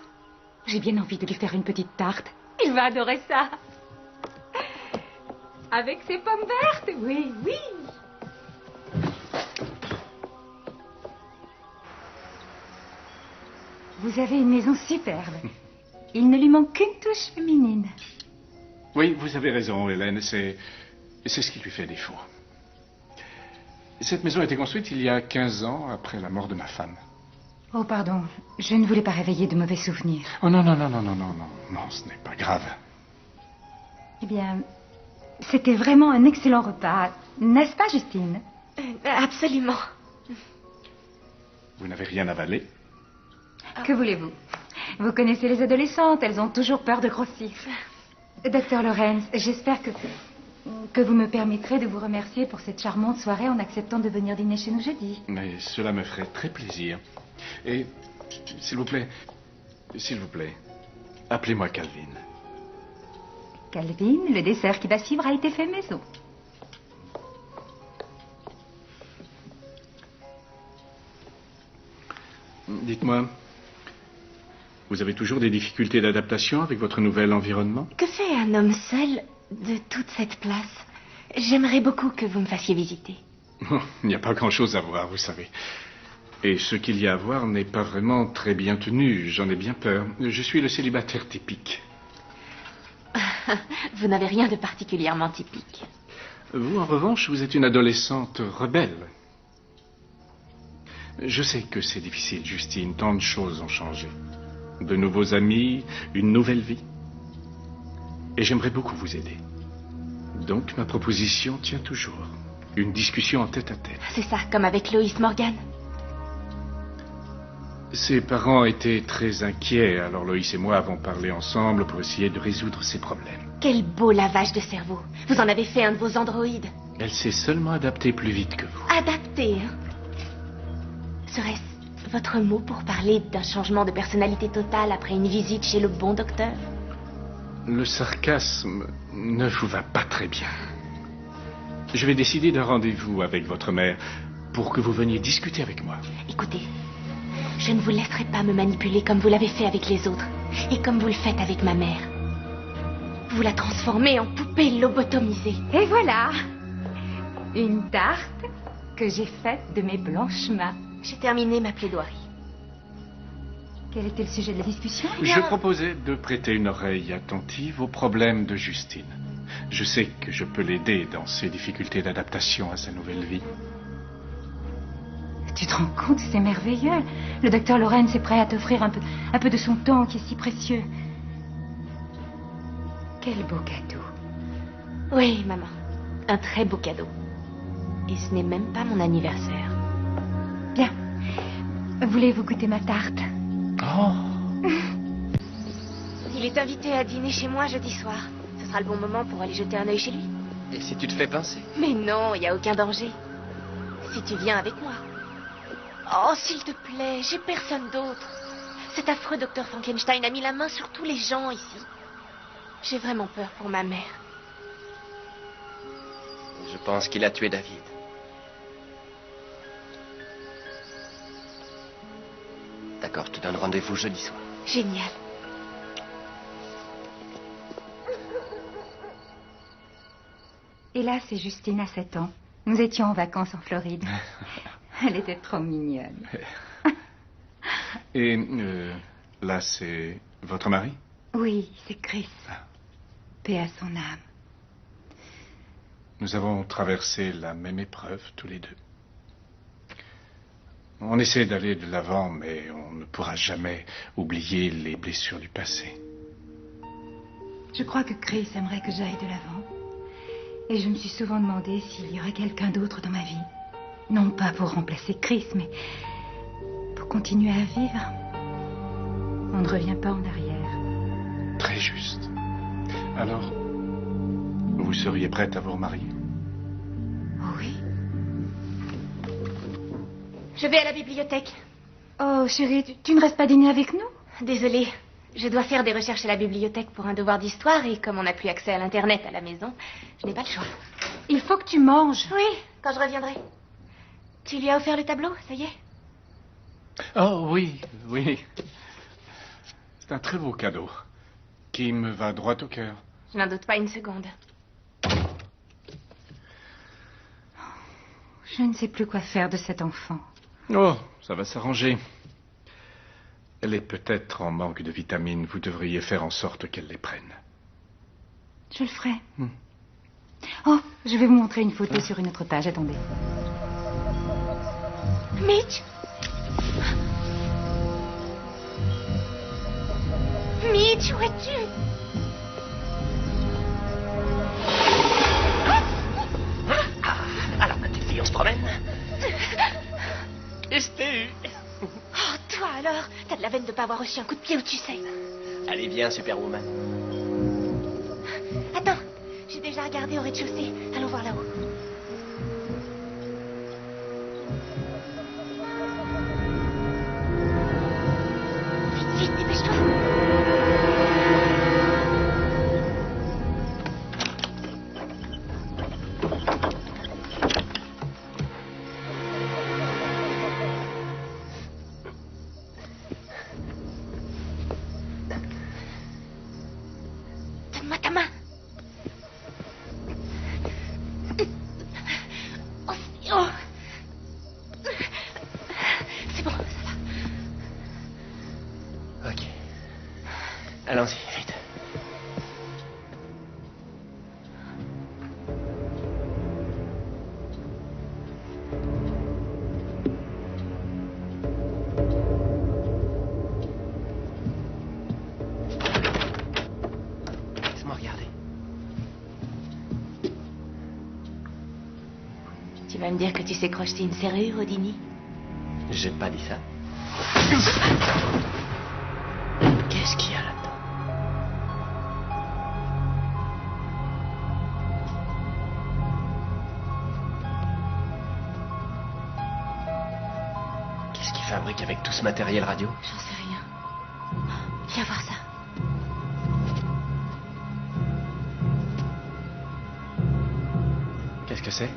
J'ai bien envie de lui faire une petite tarte. Il va adorer ça. Avec ses pommes vertes, oui. Vous avez une maison superbe. Il ne lui manque qu'une touche féminine. Oui, vous avez raison, Hélène. C'est ce qui lui fait défaut. Cette maison a été construite il y a 15 ans, après la mort de ma femme. Oh, pardon. Je ne voulais pas réveiller de mauvais souvenirs. Oh non, ce n'est pas grave. Eh bien, c'était vraiment un excellent repas. N'est-ce pas, Justine? Absolument. Vous n'avez rien avalé? Que voulez-vous? Vous connaissez les adolescentes, elles ont toujours peur de grossir. Docteur Lawrence, j'espère que vous me permettrez de vous remercier pour cette charmante soirée en acceptant de venir dîner chez nous jeudi. Mais cela me ferait très plaisir. Et, s'il vous plaît, appelez-moi Calvin. Calvin, le dessert qui va suivre a été fait maison. Dites-moi, vous avez toujours des difficultés d'adaptation avec votre nouvel environnement? Que fait un homme seul de toute cette place? J'aimerais beaucoup que vous me fassiez visiter. Oh, il n'y a pas grand-chose à voir, vous savez. Et ce qu'il y a à voir n'est pas vraiment très bien tenu, j'en ai bien peur. Je suis le célibataire typique. Vous n'avez rien de particulièrement typique. Vous, en revanche, vous êtes une adolescente rebelle. Je sais que c'est difficile, Justine, tant de choses ont changé. De nouveaux amis, une nouvelle vie. Et j'aimerais beaucoup vous aider. Donc, ma proposition tient toujours. Une discussion en tête-à-tête. C'est ça, comme avec Loïs Morgan. Ses parents étaient très inquiets, alors Loïs et moi avons parlé ensemble pour essayer de résoudre ces problèmes. Quel beau lavage de cerveau. Vous en avez fait un de vos androïdes. Elle s'est seulement adaptée plus vite que vous. Adapté, hein? Serait-ce votre mot pour parler d'un changement de personnalité totale après une visite chez le bon docteur? Le sarcasme ne vous va pas très bien. Je vais décider d'un rendez-vous avec votre mère pour que vous veniez discuter avec moi. Écoutez, je ne vous laisserai pas me manipuler comme vous l'avez fait avec les autres et comme vous le faites avec ma mère. Vous la transformez en poupée lobotomisée. Et voilà, une tarte que j'ai faite de mes blanches mains. J'ai terminé ma plaidoirie. Quel était le sujet de la discussion? Je proposais de prêter une oreille attentive aux problèmes de Justine. Je sais que je peux l'aider dans ses difficultés d'adaptation à sa nouvelle vie. Tu te rends compte, c'est merveilleux. Le docteur Lawrence est prêt à t'offrir un peu de son temps qui est si précieux. Quel beau cadeau. Oui, maman. Un très beau cadeau. Et ce n'est même pas mon anniversaire. Bien. Voulez-vous goûter ma tarte? Oh. Il est invité à dîner chez moi jeudi soir. Ce sera le bon moment pour aller jeter un œil chez lui. Et si tu te fais pincer? Mais non, il n'y a aucun danger. Si tu viens avec moi. Oh, s'il te plaît, j'ai personne d'autre. Cet affreux docteur Frankenstein a mis la main sur tous les gens ici. J'ai vraiment peur pour ma mère. Je pense qu'il a tué David. D'accord, je te donne rendez-vous jeudi soir. Génial. Et là, c'est Justine à 7 ans. Nous étions en vacances en Floride. Elle était trop mignonne. Et là, c'est votre mari? Oui, c'est Chris. Paix à son âme. Nous avons traversé la même épreuve, tous les deux. On essaie d'aller de l'avant, mais on ne pourra jamais oublier les blessures du passé. Je crois que Chris aimerait que j'aille de l'avant. Et je me suis souvent demandé s'il y aurait quelqu'un d'autre dans ma vie. Non pas pour remplacer Chris, mais pour continuer à vivre. On ne revient pas en arrière. Très juste. Alors, vous seriez prête à vous remarier? Oui. Je vais à la bibliothèque. Oh, chérie, tu ne restes pas dîner avec nous? Désolée. Je dois faire des recherches à la bibliothèque pour un devoir d'histoire et comme on n'a plus accès à l'Internet à la maison, je n'ai pas le choix. Il faut que tu manges. Oui, quand je reviendrai. Tu lui as offert le tableau, ça y est? Oh oui, oui. C'est un très beau cadeau qui me va droit au cœur. Je n'en doute pas une seconde. Je ne sais plus quoi faire de cet enfant. Oh, ça va s'arranger. Elle est peut-être en manque de vitamines. Vous devriez faire en sorte qu'elle les prenne. Je le ferai. Oh, je vais vous montrer une photo sur une autre page. Attendez. Mitch? Mitch, où es-tu? Alors, ma petite fille, on se promène? Esther! Oh, toi alors? T'as de la veine de pas avoir reçu un coup de pied où tu sais. Allez, viens, Superwoman. Attends, j'ai déjà regardé au rez-de-chaussée. Allons voir là-haut. Vite, vite, dépêche-toi. Donne-moi ta main. Oh, oh. C'est bon, ça va. Ok. Allons-y, vite. Laisse-moi regarder. Tu vas me dire que tu sais crocheter une serrure, Houdini? J'ai pas dit ça. Qu'est-ce qu'il y a là-dedans? Qu'est-ce qu'ils fabriquent avec tout ce matériel radio? J'en sais rien. Viens voir ça. Qu'est-ce que c'est?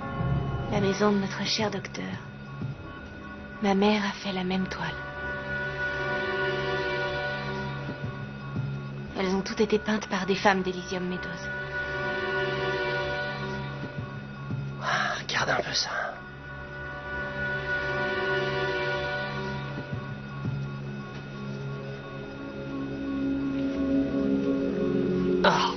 La maison de notre cher docteur. Ma mère a fait la même toile. Elles ont toutes été peintes par des femmes d'Elysium Meadows. Ah, regarde un peu ça. Ah.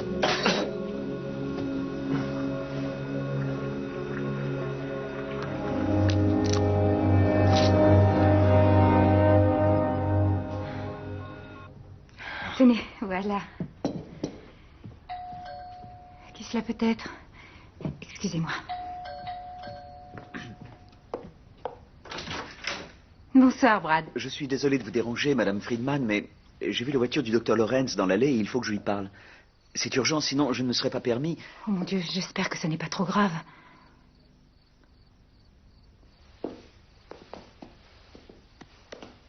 Tenez, voilà. Qui cela peut être? Excusez-moi. Bonsoir, Brad. Je suis désolé de vous déranger, Madame Friedman, mais j'ai vu la voiture du docteur Lawrence dans l'allée et il faut que je lui parle. C'est urgent, sinon je ne me serais pas permis. Oh mon Dieu, j'espère que ce n'est pas trop grave.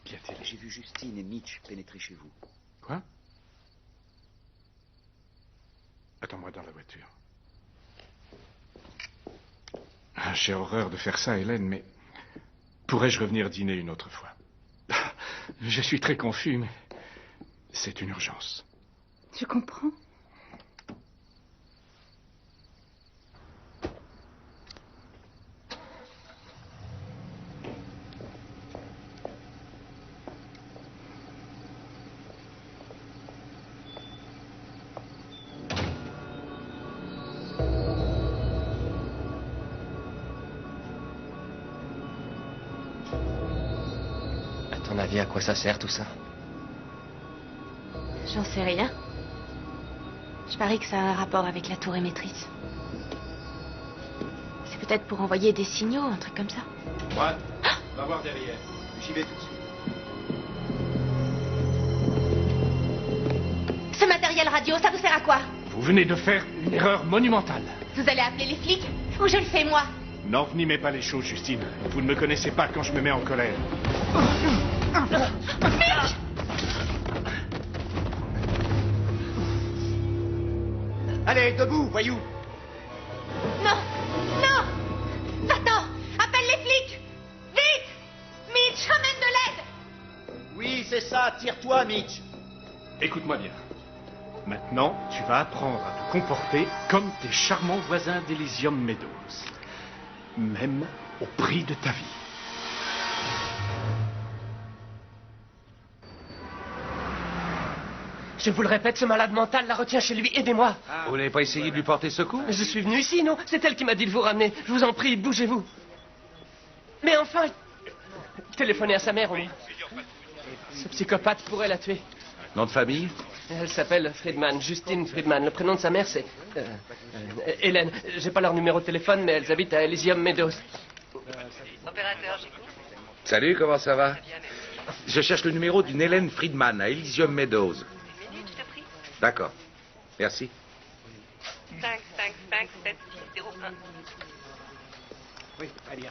Qu'y a-t-il? J'ai vu Justine et Mitch pénétrer chez vous. Quoi? Attends-moi dans la voiture. j'ai horreur de faire ça, Hélène, mais pourrais-je revenir dîner une autre fois? Je suis très confus, mais c'est une urgence. Je comprends. À ton avis, à quoi ça sert tout ça? J'en sais rien. Je parie que ça a un rapport avec la tour émettrice. C'est peut-être pour envoyer des signaux, un truc comme ça. Ouais, va voir derrière. J'y vais tout de suite. Ce matériel radio, ça vous sert à quoi? Vous venez de faire une erreur monumentale. Vous allez appeler les flics? Ou je le fais moi? N'envenimez pas les choses, Justine. Vous ne me connaissez pas quand je me mets en colère. Allez, debout, voyou. Non! Non! Va-t'en! Appelle les flics! Vite! Mitch, ramène de l'aide! Oui, c'est ça, tire-toi, Mitch. Écoute-moi bien. Maintenant, tu vas apprendre à te comporter comme tes charmants voisins d'Elysium Meadows. Même au prix de ta vie. Je vous le répète, ce malade mental la retient chez lui. Aidez-moi. Vous n'avez pas essayé de lui porter secours? Je suis venu ici, non? C'est elle qui m'a dit de vous ramener. Je vous en prie, bougez-vous. Mais enfin, téléphonez à sa mère, oui. Ce psychopathe pourrait la tuer. Nom de famille? Elle s'appelle Friedman, Justine Friedman. Le prénom de sa mère, c'est... Hélène. J'ai pas leur numéro de téléphone, mais elles habitent à Elysium Meadows. Opérateur, Salut, comment ça va? Je cherche le numéro d'une Hélène Friedman à Elysium Meadows. D'accord. Merci. 555-7601. Oui, allez.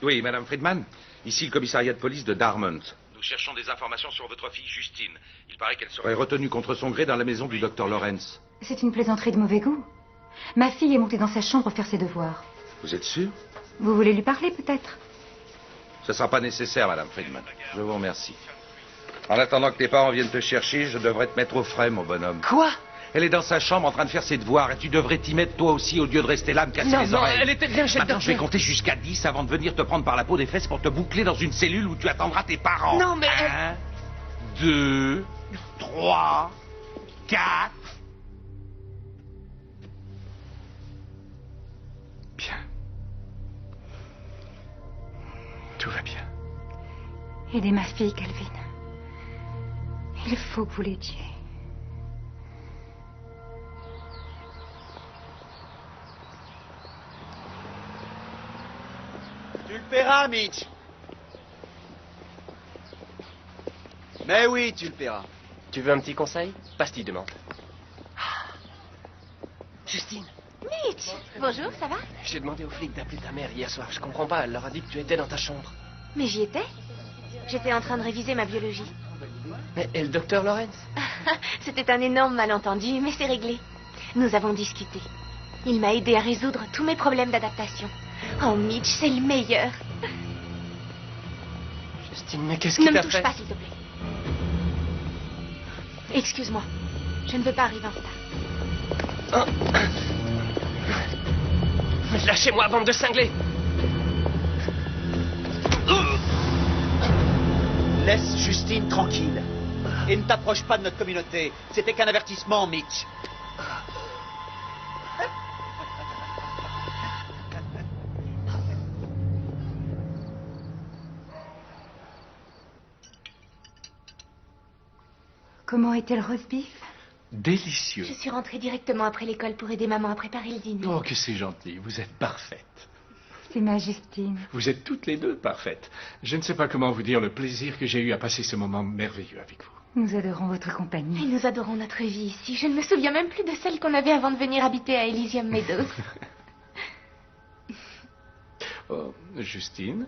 Oui, Madame Friedman, ici le commissariat de police de Darmont. Nous cherchons des informations sur votre fille Justine. Il paraît qu'elle serait retenue contre son gré dans la maison du docteur Lawrence. C'est une plaisanterie de mauvais goût. Ma fille est montée dans sa chambre faire ses devoirs. Vous êtes sûr? Vous voulez lui parler, peut-être? Ce ne sera pas nécessaire, Madame Friedman. Je vous remercie. En attendant que tes parents viennent te chercher, je devrais te mettre au frais, mon bonhomme. Quoi? Elle est dans sa chambre en train de faire ses devoirs et tu devrais t'y mettre toi aussi au lieu de rester là, me casser les oreilles. Elle était bien chez le Maintenant, je vais docteur. compter jusqu'à 10 avant de venir te prendre par la peau des fesses pour te boucler dans une cellule où tu attendras tes parents. Non, mais... 1, 2, 3, 4... Bien. Tout va bien. Aidez ma fille, Calvin. Il faut que vous l'aidiez. Tu le paieras, Mitch. Mais oui, tu le paieras. Tu veux un petit conseil? Pastille de menthe. Justine, Mitch! Bonjour, ça va? j'ai demandé aux flics d'appeler ta mère hier soir. Je comprends pas, elle leur a dit que tu étais dans ta chambre. Mais j'y étais. J'étais en train de réviser ma biologie. Mais et le docteur Lawrence? C'était un énorme malentendu, mais c'est réglé. Nous avons discuté. Il m'a aidé à résoudre tous mes problèmes d'adaptation. Oh, Mitch, c'est le meilleur. Justine, mais qu'est-ce qui Ne me t'a touche fait? pas, s'il te plaît. Excuse-moi. Je ne veux pas arriver en retard. Oh. Lâchez-moi, bande de cinglés! Laisse Justine tranquille. Et ne t'approche pas de notre communauté. C'était qu'un avertissement, Mitch. Comment était le roast beef? Délicieux. Je suis rentrée directement après l'école pour aider maman à préparer le dîner. Oh, que c'est gentil. Vous êtes parfaite. C'est ma Justine. Vous êtes toutes les deux parfaites. Je ne sais pas comment vous dire le plaisir que j'ai eu à passer ce moment merveilleux avec vous. Nous adorons votre compagnie. Et nous adorons notre vie ici. Je ne me souviens même plus de celle qu'on avait avant de venir habiter à Elysium Meadows. Oh, Justine,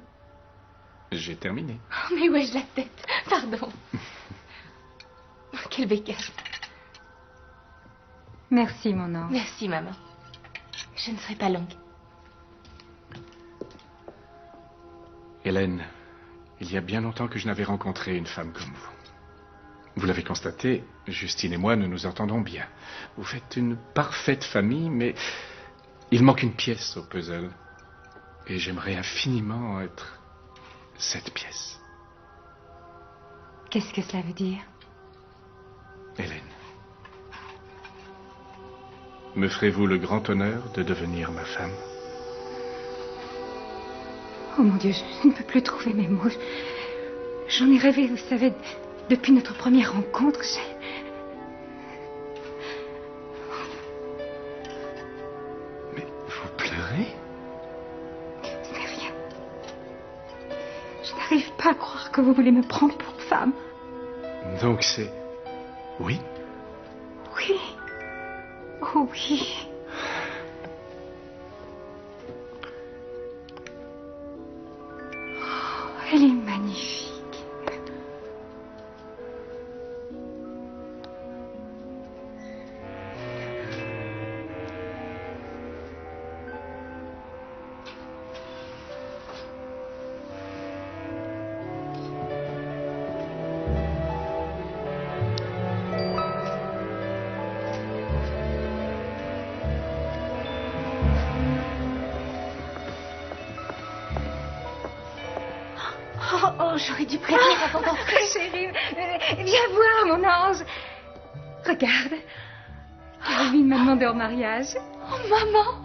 j'ai terminé. Oh, mais où ai-je la tête? Pardon. Quel bécasse. Merci, mon ange. Merci, maman. Je ne serai pas longue. Hélène, il y a bien longtemps que je n'avais rencontré une femme comme vous. Vous l'avez constaté, Justine et moi, nous nous entendons bien. Vous faites une parfaite famille, mais il manque une pièce au puzzle. Et j'aimerais infiniment être cette pièce. Qu'est-ce que cela veut dire? Hélène, me ferez-vous le grand honneur de devenir ma femme? Oh mon Dieu, je ne peux plus trouver mes mots. J'en ai rêvé, vous savez, depuis notre première rencontre. Mais vous pleurez? Ce n'est rien. Je n'arrive pas à croire que vous voulez me prendre pour femme. Donc c'est... Oui? Oui. Oh oui. Oh, elle est magnifique. J'aurais dû prévenir avant d'entrer. Chérie, viens voir, mon ange. Regarde. Caroline m'a demandé en mariage. Oh, maman.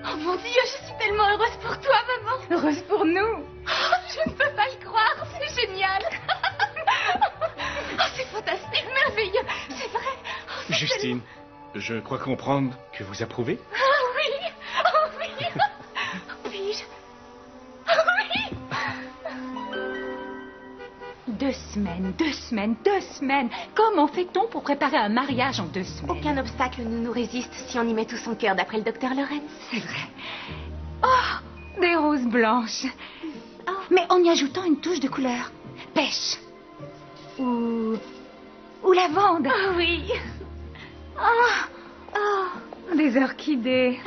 Oh, mon Dieu, je suis tellement heureuse pour toi, maman. Heureuse pour nous. Oh, je ne peux pas y croire. C'est génial. Oh, c'est fantastique, merveilleux. C'est vrai. Oh, Justine, je crois comprendre que vous approuvez? Oh oui. Oh oui. Puis-je? Oh oui. 2 semaines, 2 semaines, 2 semaines. Comment fait-on pour préparer un mariage en 2 semaines? Aucun obstacle ne nous résiste si on y met tout son cœur, d'après le docteur Lorenz. C'est vrai. Oh, des roses blanches. Oh, mais en y ajoutant une touche de couleur. Pêche. Ou lavande. Oh oui. Des orchidées.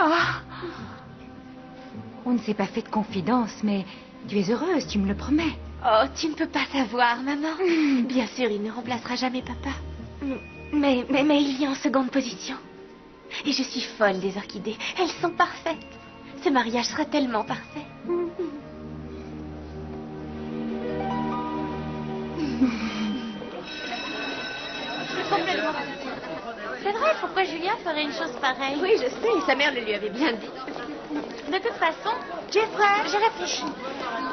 On ne s'est pas fait de confidence, mais tu es heureuse, tu me le promets. Oh, tu ne peux pas savoir, maman. Bien sûr, il ne remplacera jamais papa. Mais il y a en seconde position. Et je suis folle des orchidées. Elles sont parfaites. Ce mariage sera tellement parfait. C'est vrai, pourquoi Julien ferait une chose pareille? Oui, je sais, sa mère le lui avait bien dit. De toute façon, Jeffrey, j'ai réfléchi.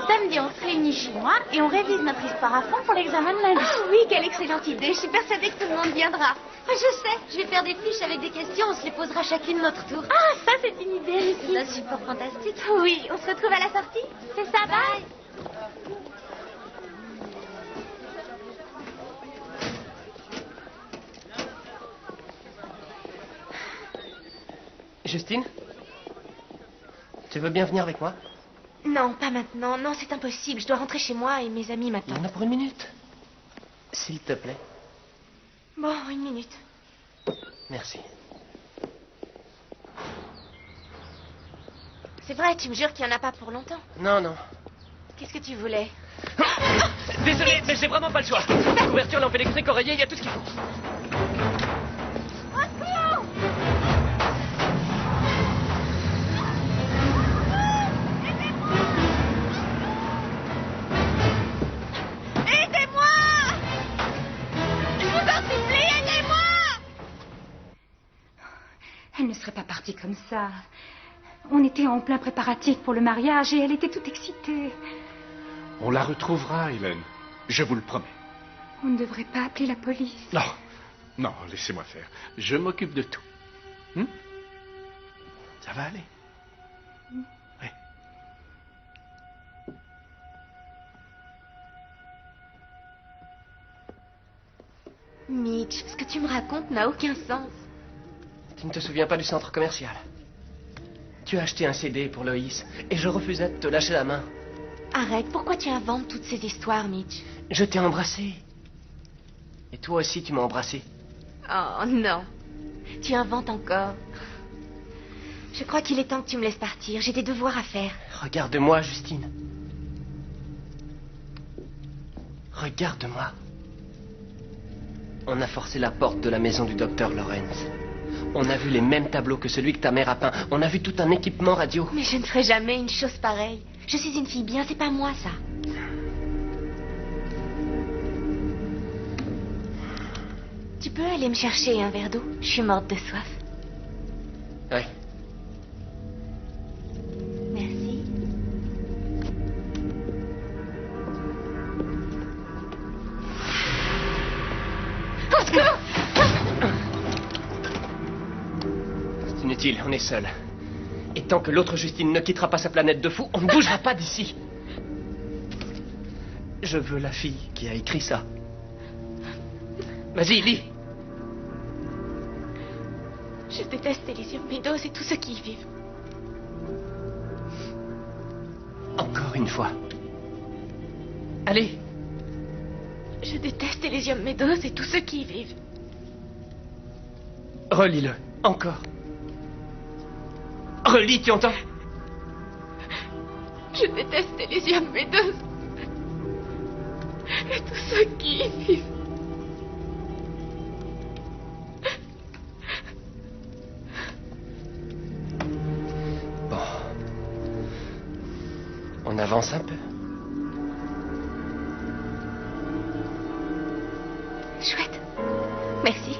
Samedi, on se réunit chez moi et on révise notre histoire à fond pour l'examen de lundi. Ah oui, quelle excellente idée. Je suis persuadée que tout le monde viendra. Je sais, je vais faire des fiches avec des questions, on se les posera chacune notre tour. Ah, ça c'est une idée aussi. C'est un support fantastique. Oui, on se retrouve à la sortie. C'est ça, bye. Justine? Tu veux bien venir avec moi? Non, pas maintenant. Non, c'est impossible. Je dois rentrer chez moi et mes amis Il y m'attendent. en a pour 1 minute. S'il te plaît. Bon, 1 minute. Merci. C'est vrai, tu me jures qu'il n'y en a pas pour longtemps. Non, non. Qu'est-ce que tu voulais? Désolé, mais j'ai vraiment pas le choix. Couverture, lampe électrique, oreiller, il y a tout ce qu'il faut. Elle ne serait pas partie comme ça. On était en plein préparatif pour le mariage et elle était toute excitée. On la retrouvera, Hélène. Je vous le promets. On ne devrait pas appeler la police. Non, non, laissez-moi faire. Je m'occupe de tout. Ça va aller. Oui. Mitch, ce que tu me racontes n'a aucun sens. Tu ne te souviens pas du centre commercial? Tu as acheté un CD pour Loïs et je refusais de te lâcher la main. Arrête, pourquoi tu inventes toutes ces histoires, Mitch? Je t'ai embrassé. Et toi aussi, tu m'as embrassé. Oh non. Tu inventes encore. Je crois qu'il est temps que tu me laisses partir. J'ai des devoirs à faire. Regarde-moi, Justine. Regarde-moi. On a forcé la porte de la maison du docteur Lawrence. On a vu les mêmes tableaux que celui que ta mère a peint. On a vu tout un équipement radio. Mais je ne ferai jamais une chose pareille. Je suis une fille bien, c'est pas moi, ça. Tu peux aller me chercher un verre d'eau? Je suis morte de soif. Ouais. Merci. Au secours! C'est inutile, on est seuls. Et tant que l'autre Justine ne quittera pas sa planète de fou, on ne bougera pas d'ici. Je veux la fille qui a écrit ça. Vas-y, lis. Je déteste Elysium Meadows et tous ceux qui y vivent. Encore une fois. Allez. Je déteste Elysium Meadows et tous ceux qui y vivent. Relis-le. Encore. Relis, tu entends? Je déteste Elysium Meadows et tous ceux qui y vivent. Bon. On avance un peu. Chouette. Merci.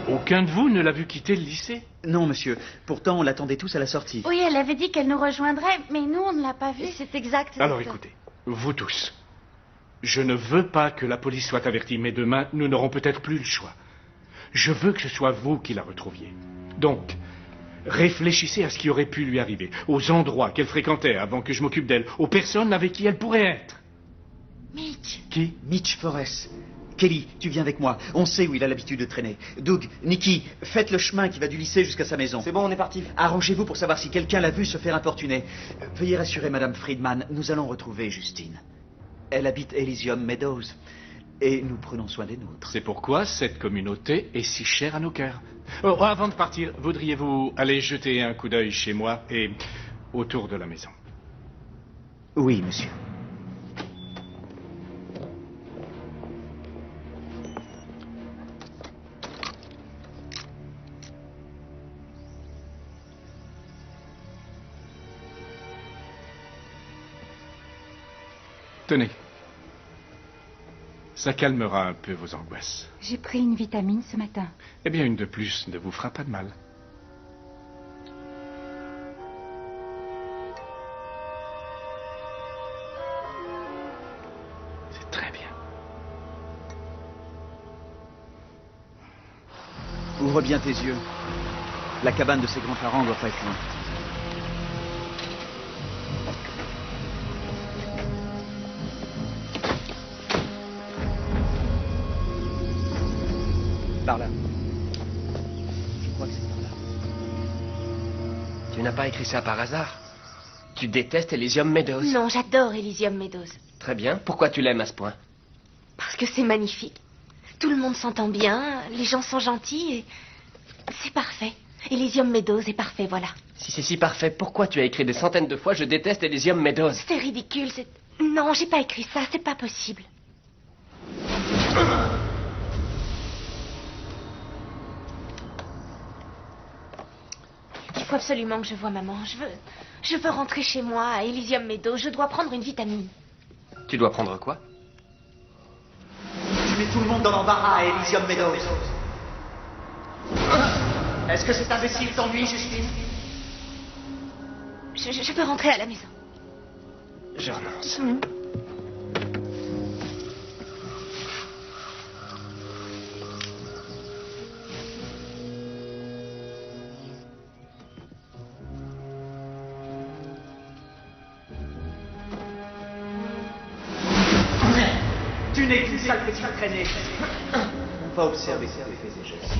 Aucun de vous ne l'a vu quitter le lycée? Non, monsieur. Pourtant, on l'attendait tous à la sortie. Oui, elle avait dit qu'elle nous rejoindrait, mais nous, on ne l'a pas vue. C'est exact. Alors écoutez, vous tous, je ne veux pas que la police soit avertie, mais demain, nous n'aurons peut-être plus le choix. Je veux que ce soit vous qui la retrouviez. Donc, réfléchissez à ce qui aurait pu lui arriver, aux endroits qu'elle fréquentait avant que je m'occupe d'elle, aux personnes avec qui elle pourrait être. Mitch. Qui? Mitch Forrest. Kelly, tu viens avec moi. On sait où il a l'habitude de traîner. Doug, Nikki, faites le chemin qui va du lycée jusqu'à sa maison. C'est bon, on est parti. Arrangez-vous pour savoir si quelqu'un l'a vu se faire importuner. Veuillez rassurer Madame Friedman, nous allons retrouver Justine. Elle habite Elysium Meadows. Et nous prenons soin des nôtres. C'est pourquoi cette communauté est si chère à nos cœurs. Oh, avant de partir, voudriez-vous aller jeter un coup d'œil chez moi et autour de la maison? Oui, monsieur. Tenez. Ça calmera un peu vos angoisses. J'ai pris une vitamine ce matin. Eh bien, une de plus ne vous fera pas de mal. C'est très bien. Ouvre bien tes yeux. La cabane de ses grands-parents doit pas être loin. Par là. Je crois que c'est par là. Tu n'as pas écrit ça par hasard. Tu détestes Elysium Meadows. Non, j'adore Elysium Meadows. Très bien. Pourquoi tu l'aimes à ce point? Parce que c'est magnifique. Tout le monde s'entend bien, les gens sont gentils et c'est parfait. Elysium Meadows est parfait, voilà. Si c'est si parfait, pourquoi tu as écrit des centaines de fois « Je déteste Elysium Meadows » ? C'est ridicule, c'est... Non, j'ai pas écrit ça, c'est pas possible. Il faut absolument que je voie maman. Je veux rentrer chez moi à Elysium Meadows. Je dois prendre une vitamine. Tu dois prendre quoi? Tu mets tout le monde dans l'embarras à Elysium Meadows. Est-ce que cet imbécile t'ennuie, Justine? Je peux rentrer à la maison. Je renonce. Tu n'es qu'une sale petite traînée. On va observer ses faits et gestes.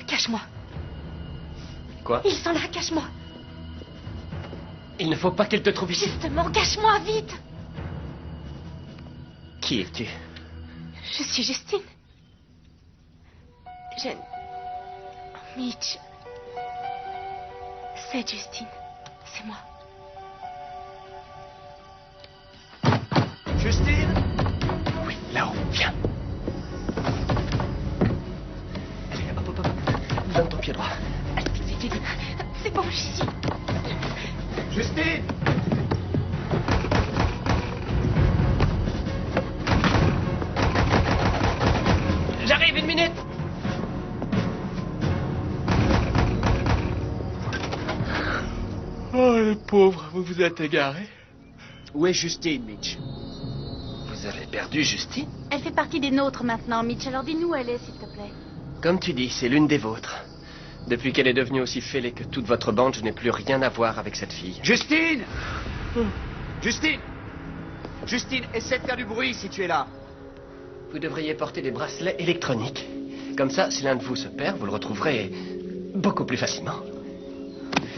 Cache-moi. Quoi? Ils sont là, cache-moi. Il ne faut pas qu'elle te trouve ici. Justement, cache-moi vite. Qui es-tu? Je suis Justine. Je... Mitch. C'est Justine. C'est moi. Justine? Oui, là-haut, viens. Allez, hop, hop, hop. Donne ton pied droit. Allez, vite, vite, vite. C'est bon, j'y suis. Justine? J'arrive, 1 minute. Oh, le pauvre, vous vous êtes égaré. Où est Justine, Mitch? Vous avez perdu Justine? Elle fait partie des nôtres maintenant, Mitch. Alors dis-nous où elle est, s'il te plaît. Comme tu dis, c'est l'une des vôtres. Depuis qu'elle est devenue aussi fêlée que toute votre bande, je n'ai plus rien à voir avec cette fille. Justine! Justine! Justine, essaie de faire du bruit si tu es là. Vous devriez porter des bracelets électroniques. Comme ça, si l'un de vous se perd, vous le retrouverez beaucoup plus facilement.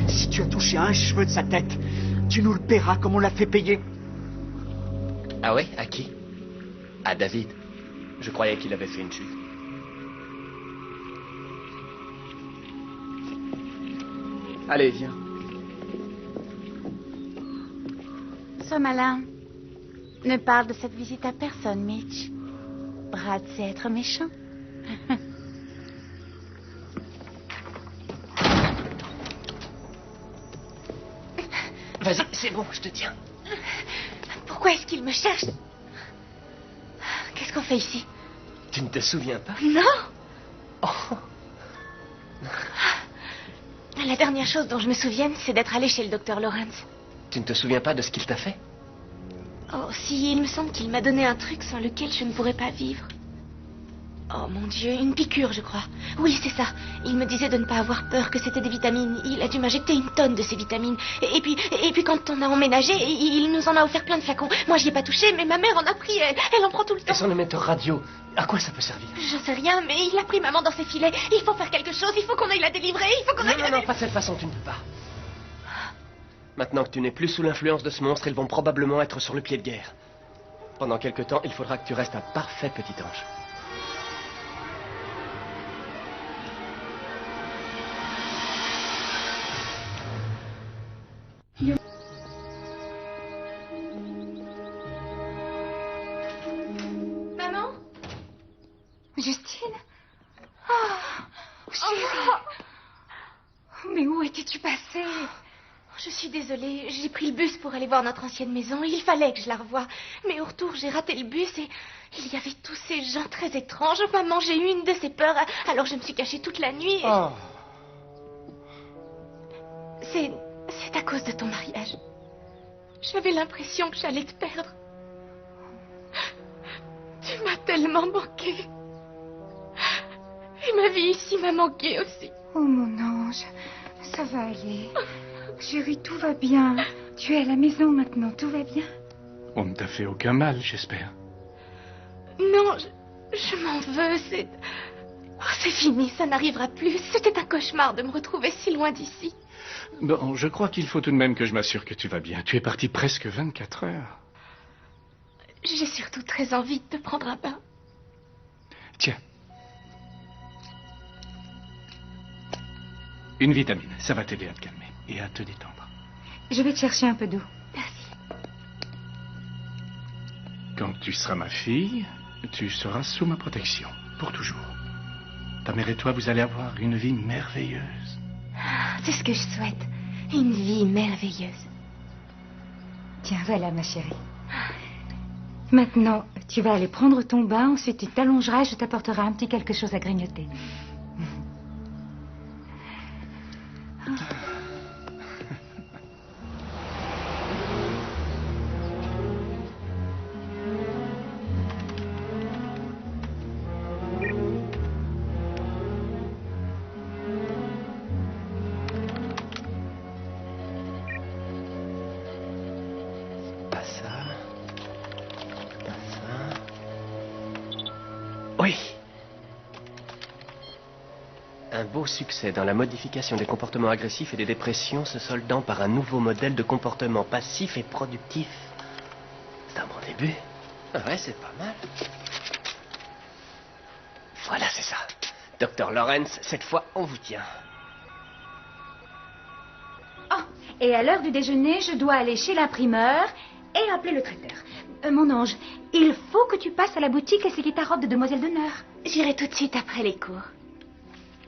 Si tu as touché un cheveu de sa tête, tu nous le paieras comme on l'a fait payer. Ah ouais? À qui? À David. Je croyais qu'il avait fait une chute. Allez, viens. Sois malin. Ne parle de cette visite à personne, Mitch. Brad sait être méchant. Vas-y, c'est bon, je te tiens. Pourquoi est-ce qu'il me cherche? Qu'est-ce qu'on fait ici? Tu ne te souviens pas? Non. Oh. La dernière chose dont je me souvienne, c'est d'être allée chez le docteur Lawrence. Tu ne te souviens pas de ce qu'il t'a fait? Oh, si, il me semble qu'il m'a donné un truc sans lequel je ne pourrais pas vivre. Oh mon Dieu, une piqûre, je crois. Oui, c'est ça. Il me disait de ne pas avoir peur, que c'était des vitamines. Il a dû m'injecter 1 tonne de ces vitamines. Et puis quand on a emménagé, il nous en a offert plein de flacons. Moi, j'y ai pas touché, mais ma mère en a pris. Elle en prend tout le temps. Et son émetteur radio, à quoi ça peut servir? J'en sais rien, mais il a pris maman dans ses filets. Il faut faire quelque chose, il faut qu'on aille la délivrer, il faut qu'on aille Non, pas de cette façon, tu ne peux pas. Maintenant que tu n'es plus sous l'influence de ce monstre, ils vont probablement être sur le pied de guerre. Pendant quelque temps, il faudra que tu restes un parfait petit ange. Maman? Justine? Oh, chérie. Mais où étais-tu passée? Je suis désolée, j'ai pris le bus pour aller voir notre ancienne maison. Il fallait que je la revoie. Mais au retour, j'ai raté le bus et il y avait tous ces gens très étranges. Maman, j'ai eu une de ces peurs, alors je me suis cachée toute la nuit. Oh. C'est à cause de ton mariage. J'avais l'impression que j'allais te perdre. Tu m'as tellement manqué. Et ma vie ici m'a manqué aussi. Oh mon ange, ça va aller. Chérie, tout va bien. Tu es à la maison maintenant, tout va bien. On ne t'a fait aucun mal, j'espère. Non, je m'en veux, c'est fini, ça n'arrivera plus. C'était un cauchemar de me retrouver si loin d'ici. Bon, je crois qu'il faut tout de même que je m'assure que tu vas bien. Tu es parti presque 24 heures. J'ai surtout très envie de te prendre un bain. Tiens. Une vitamine, ça va t'aider à te calmer et à te détendre. Je vais te chercher un peu d'eau. Merci. Quand tu seras ma fille, tu seras sous ma protection, pour toujours. Ta mère et toi, vous allez avoir une vie merveilleuse. C'est ce que je souhaite. Une vie merveilleuse. Tiens, voilà, ma chérie. Maintenant, tu vas aller prendre ton bain, ensuite tu t'allongeras et je t'apporterai un petit quelque chose à grignoter. Pas ça. Pas ça. Oui. Un beau succès dans la modification des comportements agressifs et des dépressions se soldant par un nouveau modèle de comportement passif et productif. C'est un bon début. Ah ouais, c'est pas mal. Voilà, c'est ça. Dr. Lawrence, cette fois, on vous tient. Oh, et à l'heure du déjeuner, je dois aller chez l'imprimeur et appeler le traiteur. Mon ange, il faut que tu passes à la boutique essayer ta robe de demoiselle d'honneur. J'irai tout de suite après les cours.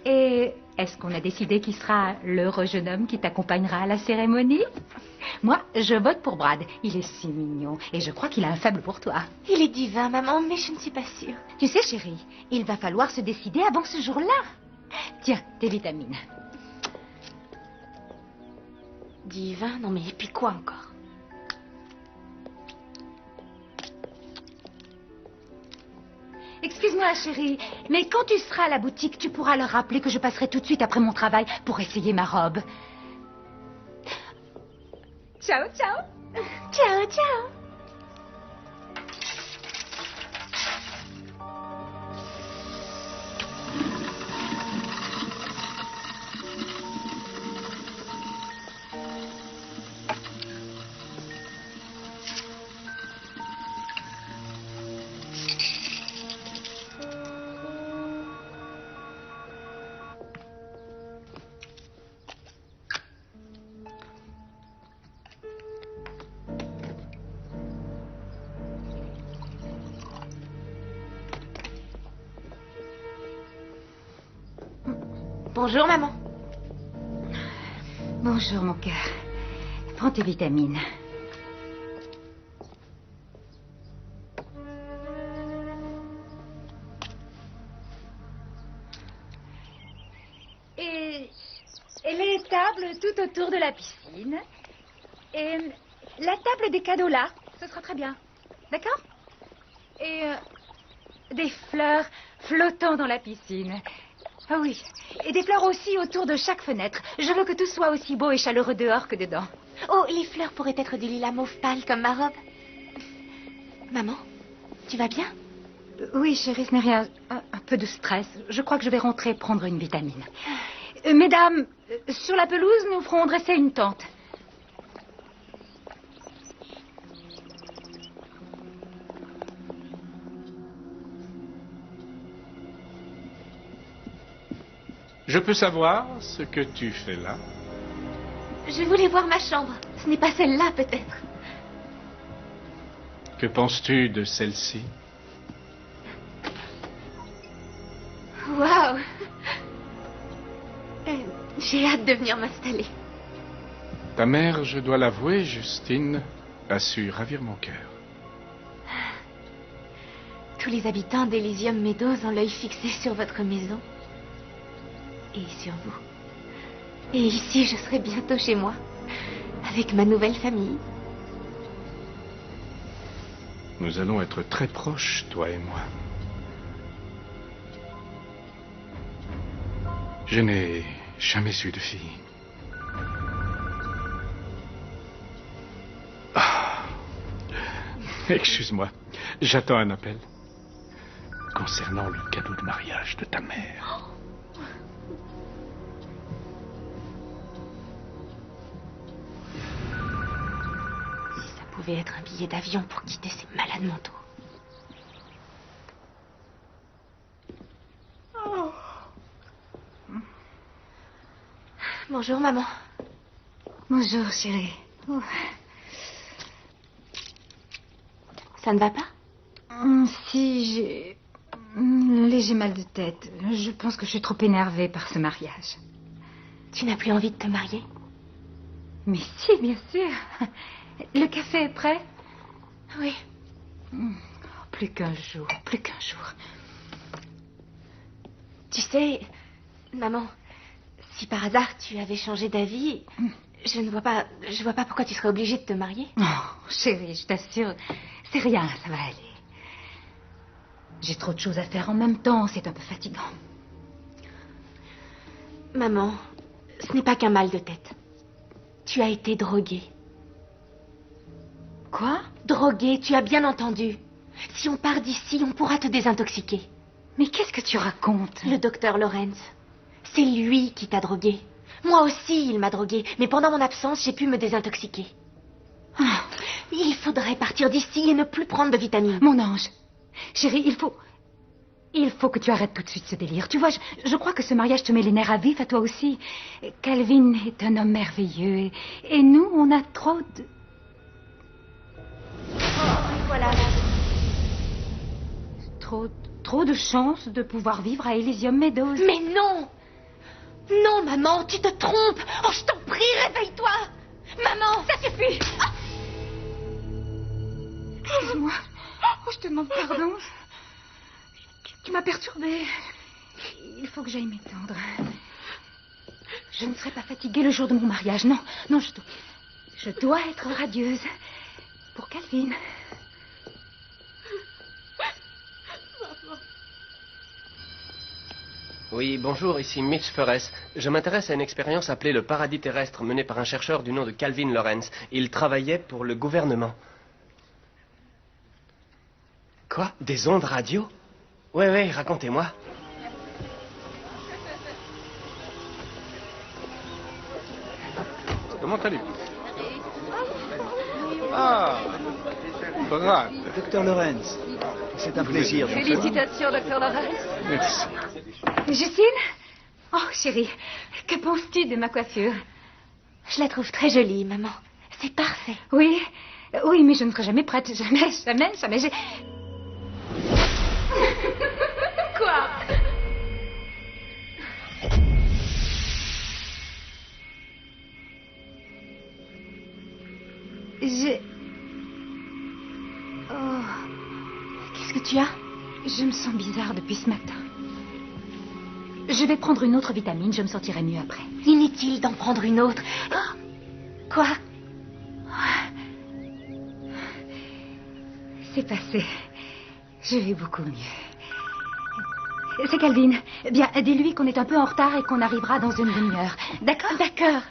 Et est-ce qu'on a décidé qui sera l'heureux jeune homme qui t'accompagnera à la cérémonie? Moi, je vote pour Brad. Il est si mignon et je crois qu'il a un faible pour toi. Il est divin, maman, mais je ne suis pas sûre. Tu sais, chérie, il va falloir se décider avant ce jour-là. Tiens, tes vitamines. Divin? Non mais et puis quoi encore? Excuse-moi, chérie, mais quand tu seras à la boutique, tu pourras leur rappeler que je passerai tout de suite après mon travail pour essayer ma robe. Ciao, ciao. Ciao, ciao. Bonjour, maman. Bonjour, mon cœur. Prends tes vitamines. Et les tables tout autour de la piscine. Et la table des cadeaux là, ce sera très bien. D'accord? Et des fleurs flottant dans la piscine. Ah oui, et des fleurs aussi autour de chaque fenêtre. Je veux que tout soit aussi beau et chaleureux dehors que dedans. Oh, les fleurs pourraient être du lilas mauve pâle comme ma robe. Maman, tu vas bien? Oui, chérie, ce n'est rien. Un peu de stress. Je crois que je vais rentrer prendre une vitamine. Mesdames, sur la pelouse, nous ferons dresser une tente. Je peux savoir ce que tu fais là? Je voulais voir ma chambre. Ce n'est pas celle-là, peut-être. Que penses-tu de celle-ci? Waouh! J'ai hâte de venir m'installer. Ta mère, je dois l'avouer, Justine, a su ravir mon cœur. Tous les habitants d'Elysium Meadows ont l'œil fixé sur votre maison. Et sur vous. Et ici, je serai bientôt chez moi, avec ma nouvelle famille. Nous allons être très proches, toi et moi. Je n'ai jamais eu de fille. Ah. Excuse-moi, j'attends un appel concernant le cadeau de mariage de ta mère. Pouvait être un billet d'avion pour quitter ces malades mentaux. Oh. Bonjour, maman. Bonjour, chérie. Oh. Ça ne va pas? Si, j'ai un léger mal de tête. Je pense que je suis trop énervée par ce mariage. Tu n'as plus envie de te marier? Mais si, bien sûr. Le café est prêt? Oui. Plus qu'un jour, plus qu'un jour. Tu sais, maman, si par hasard tu avais changé d'avis, je vois pas pourquoi tu serais obligée de te marier. Oh, chérie, je t'assure, c'est rien, ça va aller. J'ai trop de choses à faire en même temps, c'est un peu fatigant. Maman, ce n'est pas qu'un mal de tête. Tu as été droguée. Quoi? Droguée, tu as bien entendu. Si on part d'ici, on pourra te désintoxiquer. Mais qu'est-ce que tu racontes? Le docteur Lawrence. C'est lui qui t'a drogué. Moi aussi, il m'a drogué. Mais pendant mon absence, j'ai pu me désintoxiquer. Ah, il faudrait partir d'ici et ne plus prendre de vitamines. Mon ange, chérie, il faut que tu arrêtes tout de suite ce délire. Tu vois, je crois que ce mariage te met les nerfs à vif à toi aussi. Calvin est un homme merveilleux et nous, on a trop de... Voilà. Trop de chances de pouvoir vivre à Elysium Meadows. Mais non! Non, maman, tu te trompes. Oh, je t'en prie, réveille-toi. Maman, ça suffit. Ah. Excuse-moi. Oh, je te demande pardon. Tu m'as perturbée. Il faut que j'aille m'étendre. Je ne serai pas fatiguée le jour de mon mariage. Non, je dois être radieuse. Pour Calvin. Oui, bonjour, ici Mitch Ferres. Je m'intéresse à une expérience appelée le paradis terrestre, menée par un chercheur du nom de Calvin Lawrence. Il travaillait pour le gouvernement. Quoi? Des ondes radio? Oui, racontez-moi. Comment allez-vous? Ah, Brad. Docteur Lawrence, c'est un plaisir. Félicitations, Docteur Lawrence. Merci. Justine? Oh, chérie, que penses-tu de ma coiffure? Je la trouve très jolie, maman. C'est parfait. Oui, mais je ne serai jamais prête. Jamais. Quoi? Oh. Qu'est-ce que tu as? Je me sens bizarre depuis ce matin. Je vais prendre une autre vitamine, je me sentirai mieux après. Inutile d'en prendre une autre. Oh. Quoi? C'est passé. Je vais beaucoup mieux. C'est Calvin. Bien, dis-lui qu'on est un peu en retard et qu'on arrivera dans une demi-heure. D'accord? D'accord.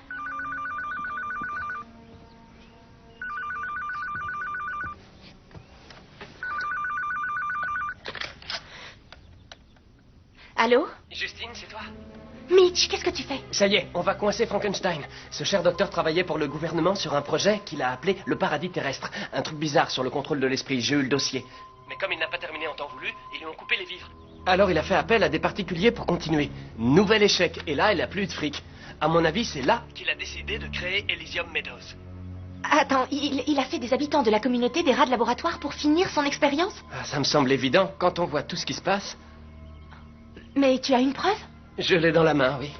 Allô? Justine, c'est toi? Mitch, qu'est-ce que tu fais? Ça y est, on va coincer Frankenstein. Ce cher docteur travaillait pour le gouvernement sur un projet qu'il a appelé le paradis terrestre. Un truc bizarre sur le contrôle de l'esprit. J'ai eu le dossier. Mais comme il n'a pas terminé en temps voulu, ils lui ont coupé les vivres. Alors il a fait appel à des particuliers pour continuer. Nouvel échec. Et là, il a plus de fric. À mon avis, c'est là qu'il a décidé de créer Elysium Meadows. Attends, il a fait des habitants de la communauté des rats de laboratoire pour finir son expérience? Ah, ça me semble évident quand on voit tout ce qui se passe. Mais tu as une preuve? Je l'ai dans la main, oui.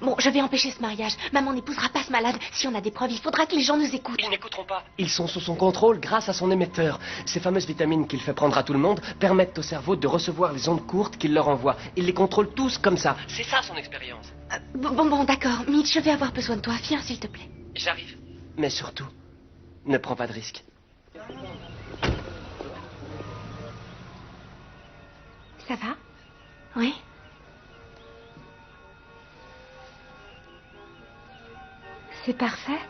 Bon, je vais empêcher ce mariage. Maman n'épousera pas ce malade. Si on a des preuves, il faudra que les gens nous écoutent. Ils n'écouteront pas. Ils sont sous son contrôle grâce à son émetteur. Ces fameuses vitamines qu'il fait prendre à tout le monde permettent au cerveau de recevoir les ondes courtes qu'il leur envoie. Il les contrôle tous comme ça. C'est ça son expérience. Bon, d'accord. Mitch, je vais avoir besoin de toi. Viens, s'il te plaît. J'arrive. Mais surtout, ne prends pas de risques. Ça va? Oui. C'est parfait.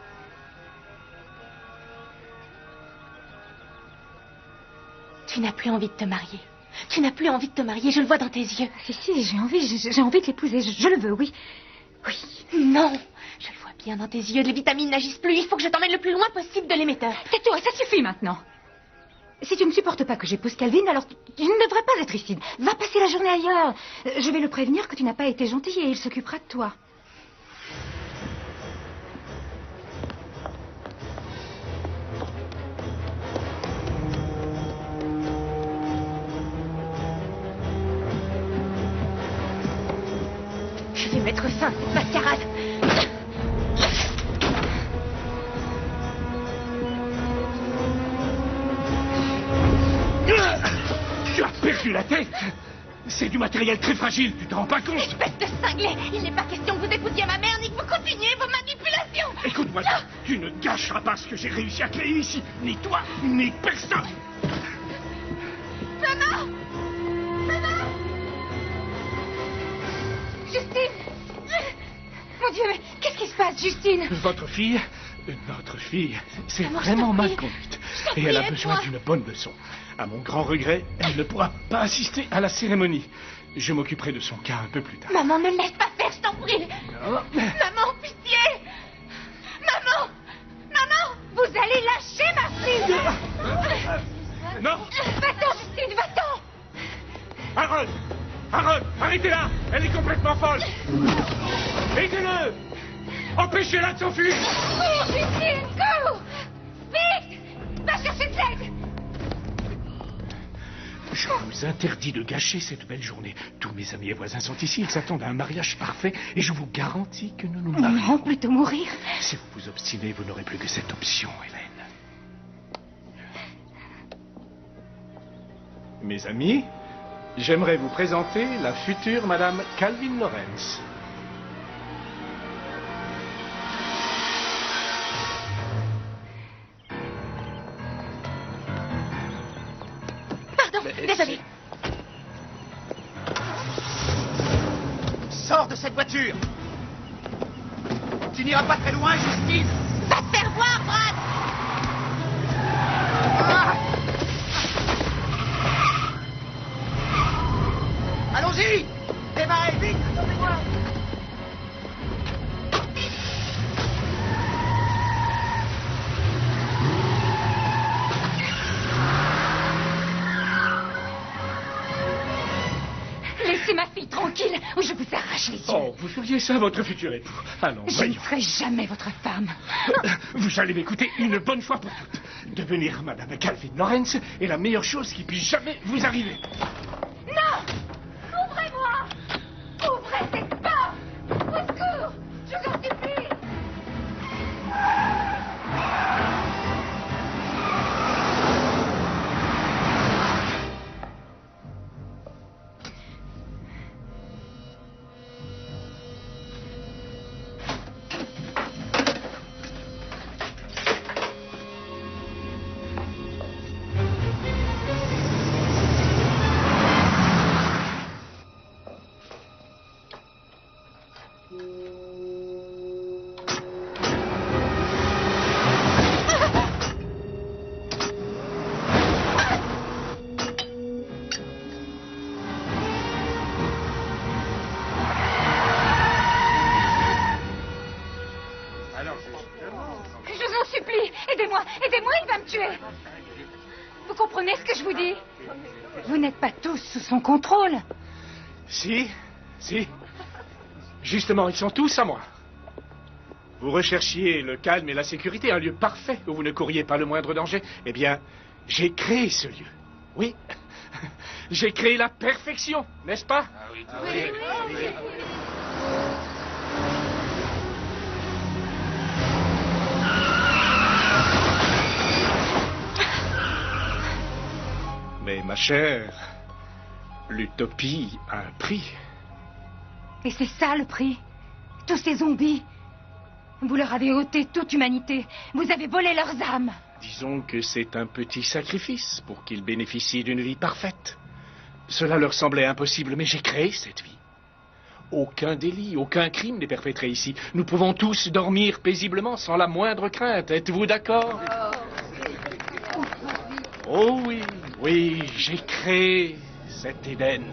Tu n'as plus envie de te marier. Tu n'as plus envie de te marier, je le vois dans tes yeux. Si, j'ai envie de l'épouser, je le veux, oui. Oui. Non, je le vois bien dans tes yeux, les vitamines n'agissent plus, il faut que je t'emmène le plus loin possible de l'émetteur. Tais-toi, ça suffit maintenant. Si tu ne supportes pas que j'épouse Calvin, alors tu ne devrais pas être ici. Va passer la journée ailleurs. Je vais le prévenir que tu n'as pas été gentil et il s'occupera de toi. Je vais mettre fin à cette mascarade. Tu as perdu la tête. C'est du matériel très fragile, tu te rends pas compte? Espèce de cinglé, il n'est pas question que vous épousiez ma mère ni que vous continuiez vos manipulations. Écoute-moi, tu ne gâcheras pas ce que j'ai réussi à créer ici. Ni toi, ni personne. Maman! Maman! Justine! Mon Dieu, mais qu'est-ce qui se passe, Justine? Votre fille, c'est vraiment mal conduite. Et elle a besoin d'une bonne leçon. À mon grand regret, elle ne pourra pas assister à la cérémonie. Je m'occuperai de son cas un peu plus tard. Maman, ne le laisse pas faire, je t'en prie. Oh. Maman, pitié. Maman. Maman. Vous allez lâcher ma fille. Non. Va-t'en, Justine, va-t'en. Harold! Harold, arrêtez-la! Elle est complètement folle! Aidez-le! Empêchez-la de s'enfuir! Cours, Justine, cours. Vite. Va chercher de l'aide. Je vous interdis de gâcher cette belle journée. Tous mes amis et voisins sont ici, ils attendent un mariage parfait et je vous garantis que nous nous marierons. Non, plutôt mourir. Si vous vous obstinez, vous n'aurez plus que cette option, Hélène. Mes amis, j'aimerais vous présenter la future Madame Calvin Lawrence. Désolée. Sors de cette voiture! Tu n'iras pas très loin, Justine! Va te faire voir, Brad! Allons-y! Démarrez vite! Attendez-moi! Laissez ma fille tranquille ou je vous arrache les yeux. Oh, vous feriez ça à votre futur époux. Allons, Je ne voyons. ferai jamais votre femme. Vous allez m'écouter une bonne fois pour toutes. Devenir Madame Calvin Lawrence est la meilleure chose qui puisse jamais vous arriver. Non! Ouvrez-moi! Ouvrez cette porte! Au secours! Je vous en supplie! Je vous en supplie, aidez-moi, aidez-moi, il va me tuer. Vous comprenez ce que je vous dis? Vous n'êtes pas tous sous son contrôle. Si. Justement, ils sont tous à moi. Vous recherchiez le calme et la sécurité, un lieu parfait où vous ne couriez pas le moindre danger. Eh bien, j'ai créé ce lieu. Oui. J'ai créé la perfection, n'est-ce pas? Mais ma chère, l'utopie a un prix. Et c'est ça le prix. Tous ces zombies. Vous leur avez ôté toute humanité. Vous avez volé leurs âmes. Disons que c'est un petit sacrifice pour qu'ils bénéficient d'une vie parfaite. Cela leur semblait impossible, mais j'ai créé cette vie. Aucun délit, aucun crime n'est perpétré ici. Nous pouvons tous dormir paisiblement sans la moindre crainte. Êtes-vous d'accord? Oh oui, j'ai créé cet Éden.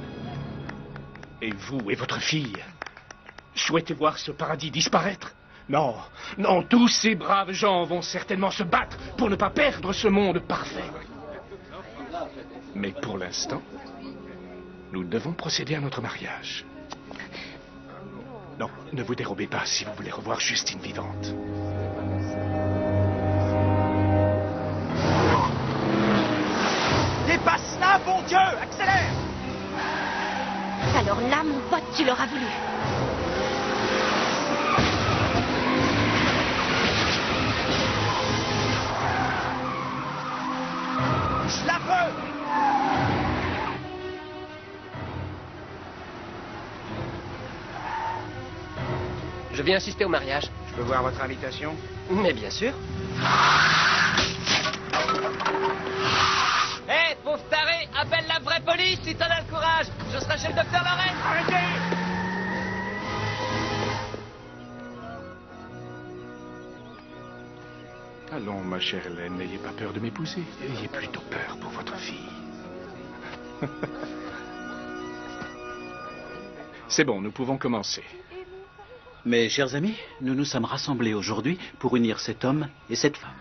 Et vous et votre fille, souhaitez voir ce paradis disparaître? Non, tous ces braves gens vont certainement se battre pour ne pas perdre ce monde parfait. Mais pour l'instant, nous devons procéder à notre mariage. Non, ne vous dérobez pas si vous voulez revoir Justine vivante. Dépasse là, bon Dieu! Accélère! Alors là, mon pote, tu l'auras voulu. Je la veux! Je viens assister au mariage. Je peux voir votre invitation? Mais bien sûr. Hé, pauvre taré, appelle la vraie police si t'en as le courage. Je serai chez le docteur Lawrence. Arrêtez! Allons, ma chère Hélène, n'ayez pas peur de m'épouser. Ayez plutôt peur pour votre fille. C'est bon, nous pouvons commencer. Mes chers amis, nous nous sommes rassemblés aujourd'hui pour unir cet homme et cette femme.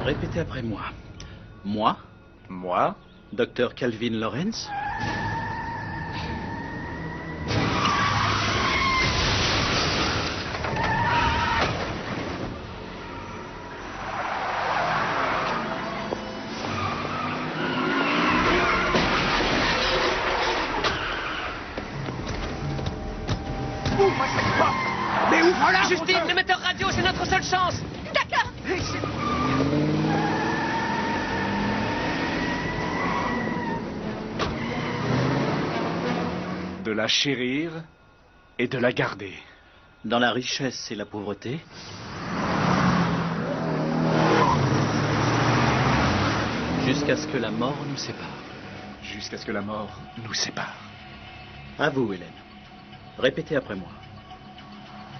Répétez après moi. Moi, Dr Calvin Lawrence. Mais où voilà, Justine, l'émetteur radio, c'est notre seule chance. D'accord. de la chérir et de la garder. Dans la richesse et la pauvreté. Jusqu'à ce que la mort nous sépare. Jusqu'à ce que la mort nous sépare. À vous, Hélène. Répétez après moi.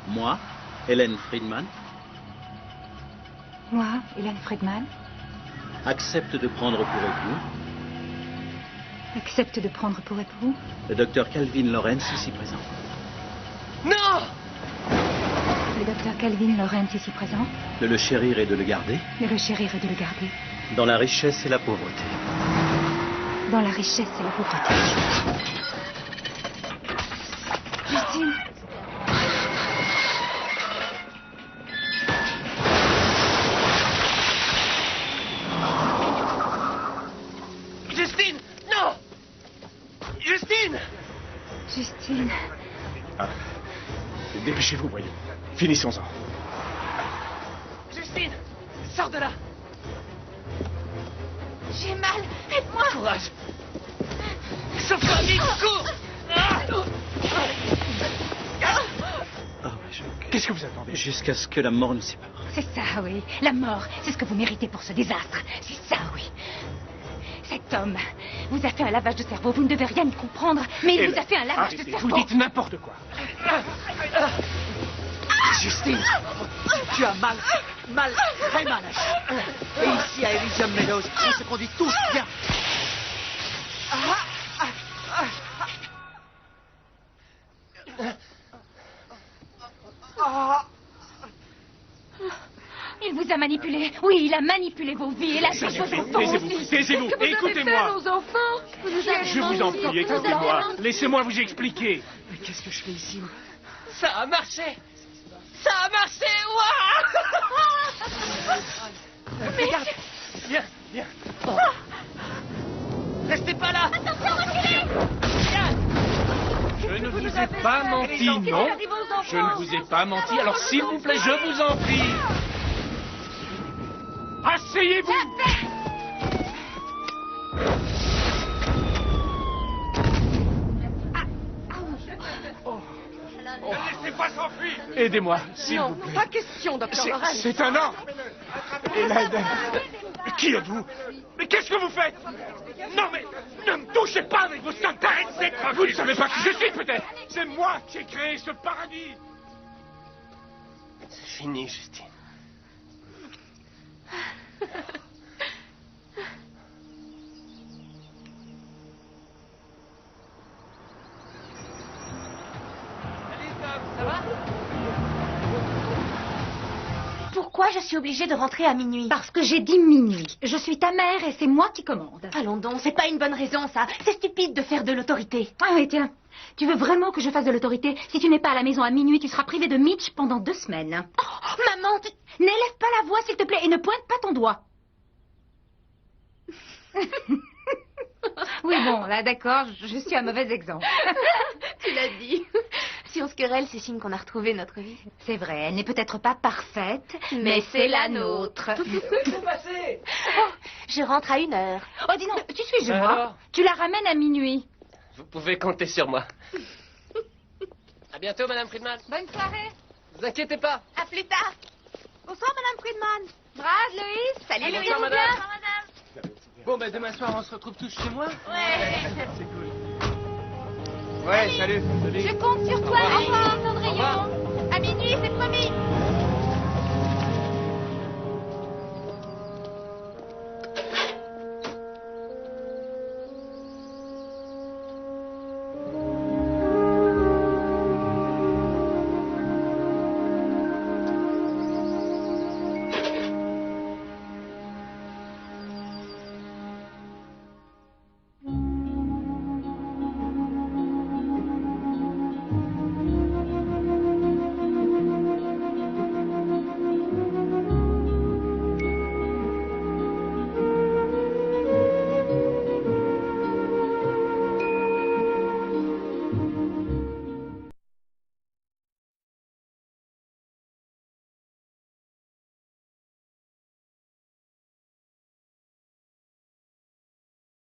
Moi, Hélène Friedman. Moi, Hélène Friedman. Accepte de prendre pour époux. Accepte de prendre pour époux. Le docteur Calvin Lawrence ici présent. Non! Le docteur Calvin Lawrence ici présent. De le chérir et de le garder. De le chérir et de le garder. Dans la richesse et la pauvreté. Dans la richesse et la pauvreté. Justine. Justine! Non! Justine! Justine. Ah. Dépêchez-vous, voyons. Finissons-en. Justine! Sors de là! J'ai mal. Aide-moi. Courage! Sauve-toi, vite! Cours! Qu'est-ce que vous attendez? Jusqu'à ce que la mort nous sépare. C'est ça, oui. La mort, c'est ce que vous méritez pour ce désastre. C'est ça, oui. Cet homme vous a fait un lavage de cerveau. Vous ne devez rien y comprendre, mais il vous a fait un lavage de cerveau. Vous dites n'importe quoi. Justine, tu as mal, très mal. Et ici à Elysium Meadows, on se conduit tous bien. Il vous a manipulé. Oui, il a manipulé vos vies et la vie de vos enfants aussi. Taisez-vous, écoutez-moi. Nos enfants. Je vous en prie, écoutez-moi. Laissez-moi vous expliquer. Mais qu'est-ce que je fais ici? Ça a marché! Ça a marché! Waouh! Mais... Regarde! Viens, viens! Oh. Restez pas là! Attention, reculez! Je ne vous ai pas menti, non. Je ne vous ai pas menti, alors s'il vous plaît, je vous en prie. Asseyez-vous! Ne laissez pas s'enfuir! Aidez-moi, s'il vous Non, plaît. pas question, docteur Lawrence. C'est un ordre. Hélène, qui êtes-vous? Mais qu'est-ce que vous faites? Non, mais ne me touchez pas avec vos synthèses. Vous ne savez pas qui je suis, peut-être. C'est moi qui ai créé ce paradis. C'est fini, Justine. Ça va? Pourquoi je suis obligée de rentrer à minuit? Parce que j'ai dit minuit. Je suis ta mère et c'est moi qui commande. Allons donc, c'est pas une bonne raison, ça. C'est stupide de faire de l'autorité. Ah oui, tiens. Tu veux vraiment que je fasse de l'autorité? Si tu n'es pas à la maison à minuit, tu seras privé de Mitch pendant 2 semaines. Oh, maman, N'élève pas la voix, s'il te plaît, et ne pointe pas ton doigt. Oui, bon, là, d'accord, je suis un mauvais exemple. Tu l'as dit. Si on se querelle, c'est signe qu'on a retrouvé notre vie. C'est vrai, elle n'est peut-être pas parfaite, mais c'est la nôtre. Laissez passer! Oh, je rentre à 1h. Oh, dis donc, tu suis chez moi. Alors? Tu la ramènes à minuit. Vous pouvez compter sur moi. À bientôt, Madame Friedman. Bonne soirée. Ne vous inquiétez pas. À plus tard. Bonsoir, Madame Friedman. Brad, Louise. Salut, Louise. Bonsoir, madame. Bonsoir, madame. Bon, ben demain soir, on se retrouve tous chez moi. Ouais. C'est cool. Ouais, salut. Je compte sur toi, Cendrillon. À minuit, c'est promis.